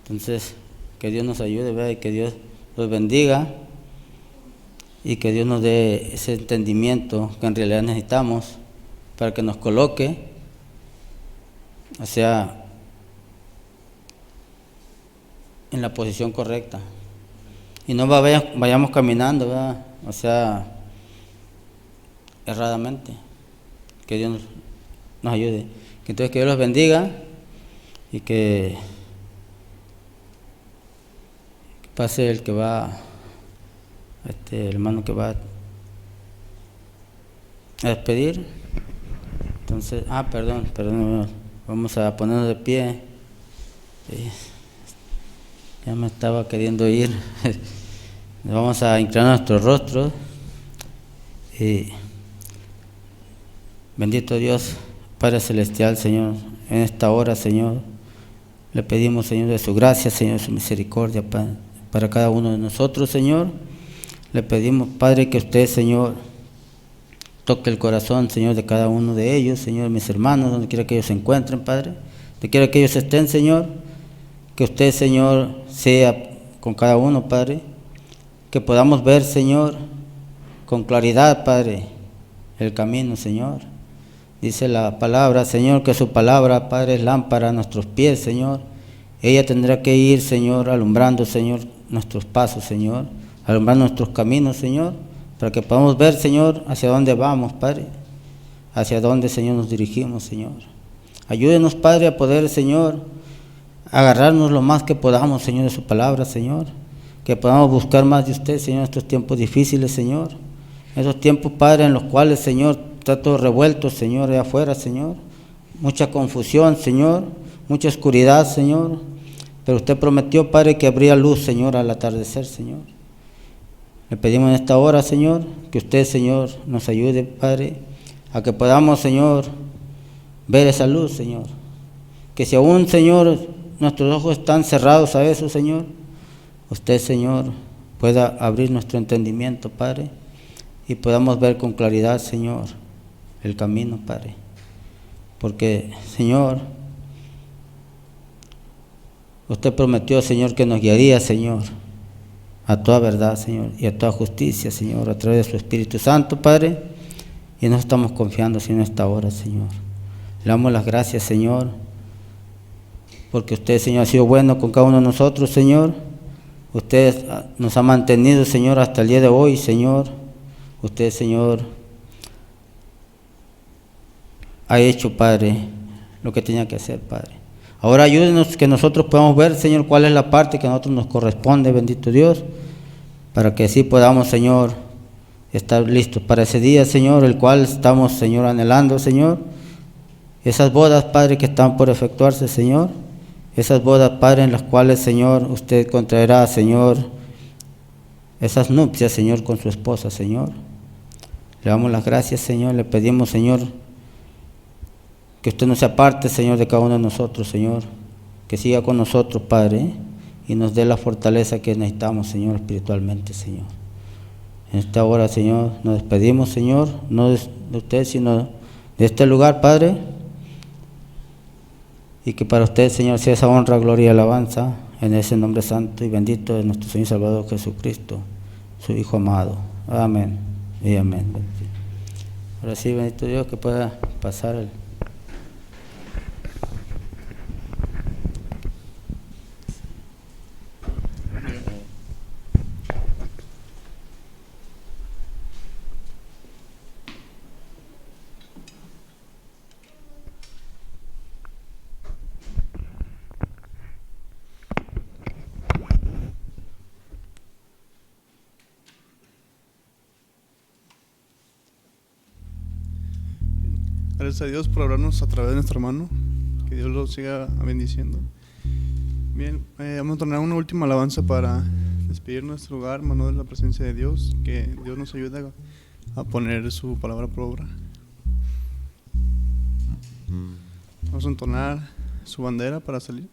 Entonces, que Dios nos ayude, ¿verdad? Y que Dios los bendiga y que Dios nos dé ese entendimiento que en realidad necesitamos para que nos coloque, o sea, en la posición correcta y no vayamos caminando, ¿verdad? O sea, erradamente. Que Dios nos ayude. Entonces, que Dios los bendiga y que pase el que va, hermano que va a despedir. Entonces, perdón, vamos a ponernos de pie. Ya me estaba queriendo ir. Vamos a inclinar nuestros rostros. Bendito Dios, Padre Celestial, Señor, en esta hora, Señor, le pedimos, Señor, de su gracia, Señor, de su misericordia para cada uno de nosotros, Señor. Le pedimos, Padre, que usted, Señor, toque el corazón, Señor, de cada uno de ellos, Señor, mis hermanos, donde quiera que ellos se encuentren, Padre, donde quiera que ellos estén, Señor, que usted, Señor, sea con cada uno, Padre, que podamos ver, Señor, con claridad, Padre, el camino, Señor. Dice la palabra, Señor, que su palabra, Padre, es lámpara a nuestros pies, Señor. Ella tendrá que ir, Señor, alumbrando, Señor, nuestros pasos, Señor, alumbrando nuestros caminos, Señor, para que podamos ver, Señor, hacia dónde vamos, Padre, hacia dónde, Señor, nos dirigimos, Señor. Ayúdenos, Padre, a poder, Señor, agarrarnos lo más que podamos, Señor, de su palabra, Señor, que podamos buscar más de usted, Señor, en estos tiempos difíciles, Señor, esos tiempos, Padre, en los cuales, Señor, está todo revuelto, Señor, allá afuera, Señor, mucha confusión, Señor, mucha oscuridad, Señor, pero usted prometió, Padre, que habría luz, Señor, al atardecer, Señor. Le pedimos en esta hora, Señor, que usted, Señor, nos ayude, Padre, a que podamos, Señor, ver esa luz, Señor, que si aún, Señor, nuestros ojos están cerrados a eso, Señor, usted, Señor, pueda abrir nuestro entendimiento, Padre, y podamos ver con claridad, Señor, el camino, Padre. Porque, Señor, usted prometió, Señor, que nos guiaría, Señor, a toda verdad, Señor, y a toda justicia, Señor, a través de su Espíritu Santo, Padre, y nos estamos confiando, Señor, en esta hora, Señor. Le damos las gracias, Señor, porque usted, Señor, ha sido bueno con cada uno de nosotros, Señor. Usted nos ha mantenido, Señor, hasta el día de hoy, Señor. Usted, Señor, ha hecho, Padre, lo que tenía que hacer, Padre. Ahora ayúdenos que nosotros podamos ver, Señor, cuál es la parte que a nosotros nos corresponde, bendito Dios, para que así podamos, Señor, estar listos para ese día, Señor, el cual estamos, Señor, anhelando, Señor. Esas bodas, Padre, que están por efectuarse, Señor. Esas bodas, Padre, en las cuales, Señor, usted contraerá, Señor, esas nupcias, Señor, con su esposa, Señor. Le damos las gracias, Señor. Le pedimos, Señor, que usted no se aparte, Señor, de cada uno de nosotros, Señor. Que siga con nosotros, Padre, y nos dé la fortaleza que necesitamos, Señor, espiritualmente, Señor. En esta hora, Señor, nos despedimos, Señor, no de usted, sino de este lugar, Padre. Y que para usted, Señor, sea esa honra, gloria y alabanza en ese nombre santo y bendito de nuestro Señor Salvador Jesucristo, su Hijo amado. Amén y amén. Ahora sí, bendito Dios, que pueda pasar el... Gracias a Dios por hablarnos a través de nuestro hermano. Que Dios lo siga bendiciendo. Bien, vamos a tornar una última alabanza para despedir nuestro lugar, mano de la presencia de Dios. Que Dios nos ayude a poner su palabra por obra. Vamos a entonar su bandera para salir.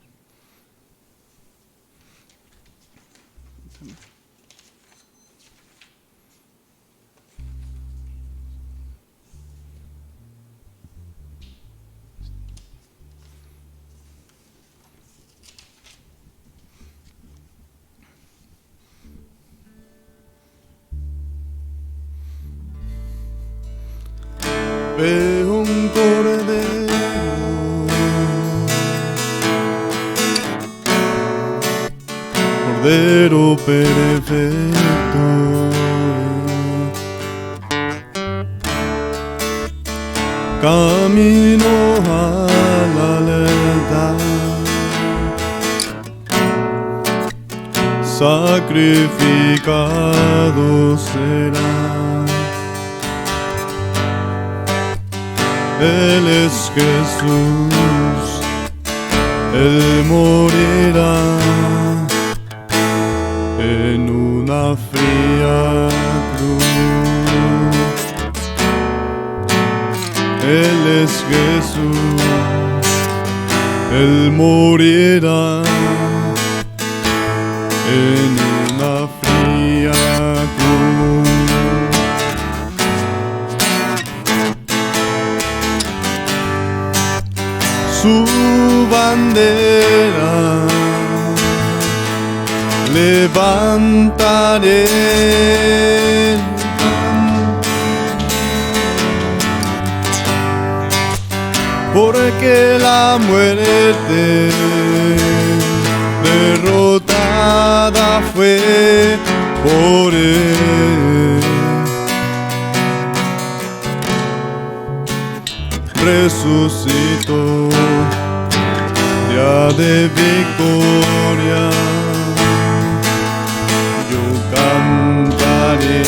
Veo un cordero perfecto, camino a la lealtad, sacrificado será. Él es Jesús, Él morirá en una fría cruz. Él es Jesús, Él morirá en una fría cruz. Su bandera levantaré, porque la muerte derrotada fue por él. Resucitó, día de victoria, yo cantaré.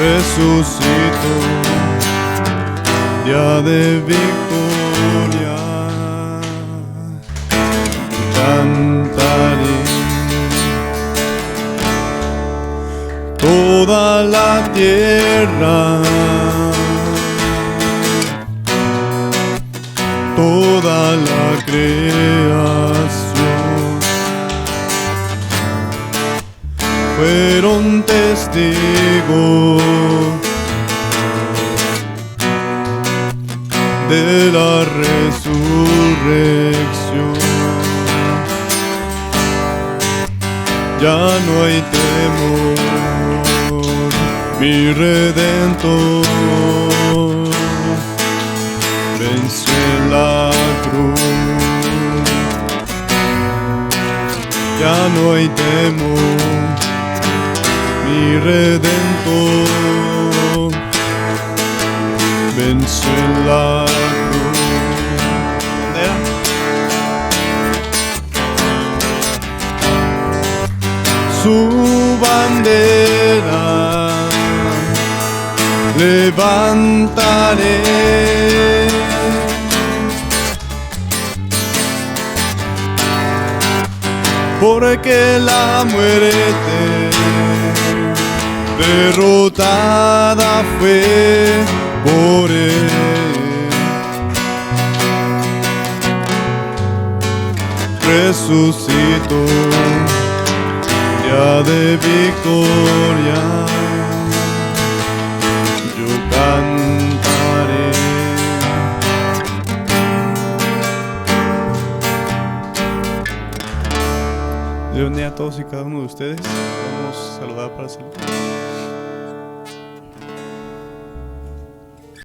Resucitó, día de victoria, yo cantaré. Toda la tierra, toda la creación fueron testigos de la resurrección. Ya no hay temor, mi Redentor venció la cruz. Ya no hay temor, mi Redentor venció la cruz. Su bandera levantaré, porque la muerte derrotada fue por él. Resucitó, día de victoria, yo cantaré. Dios bendiga a todos y cada uno de ustedes. Vamos a saludar para salir.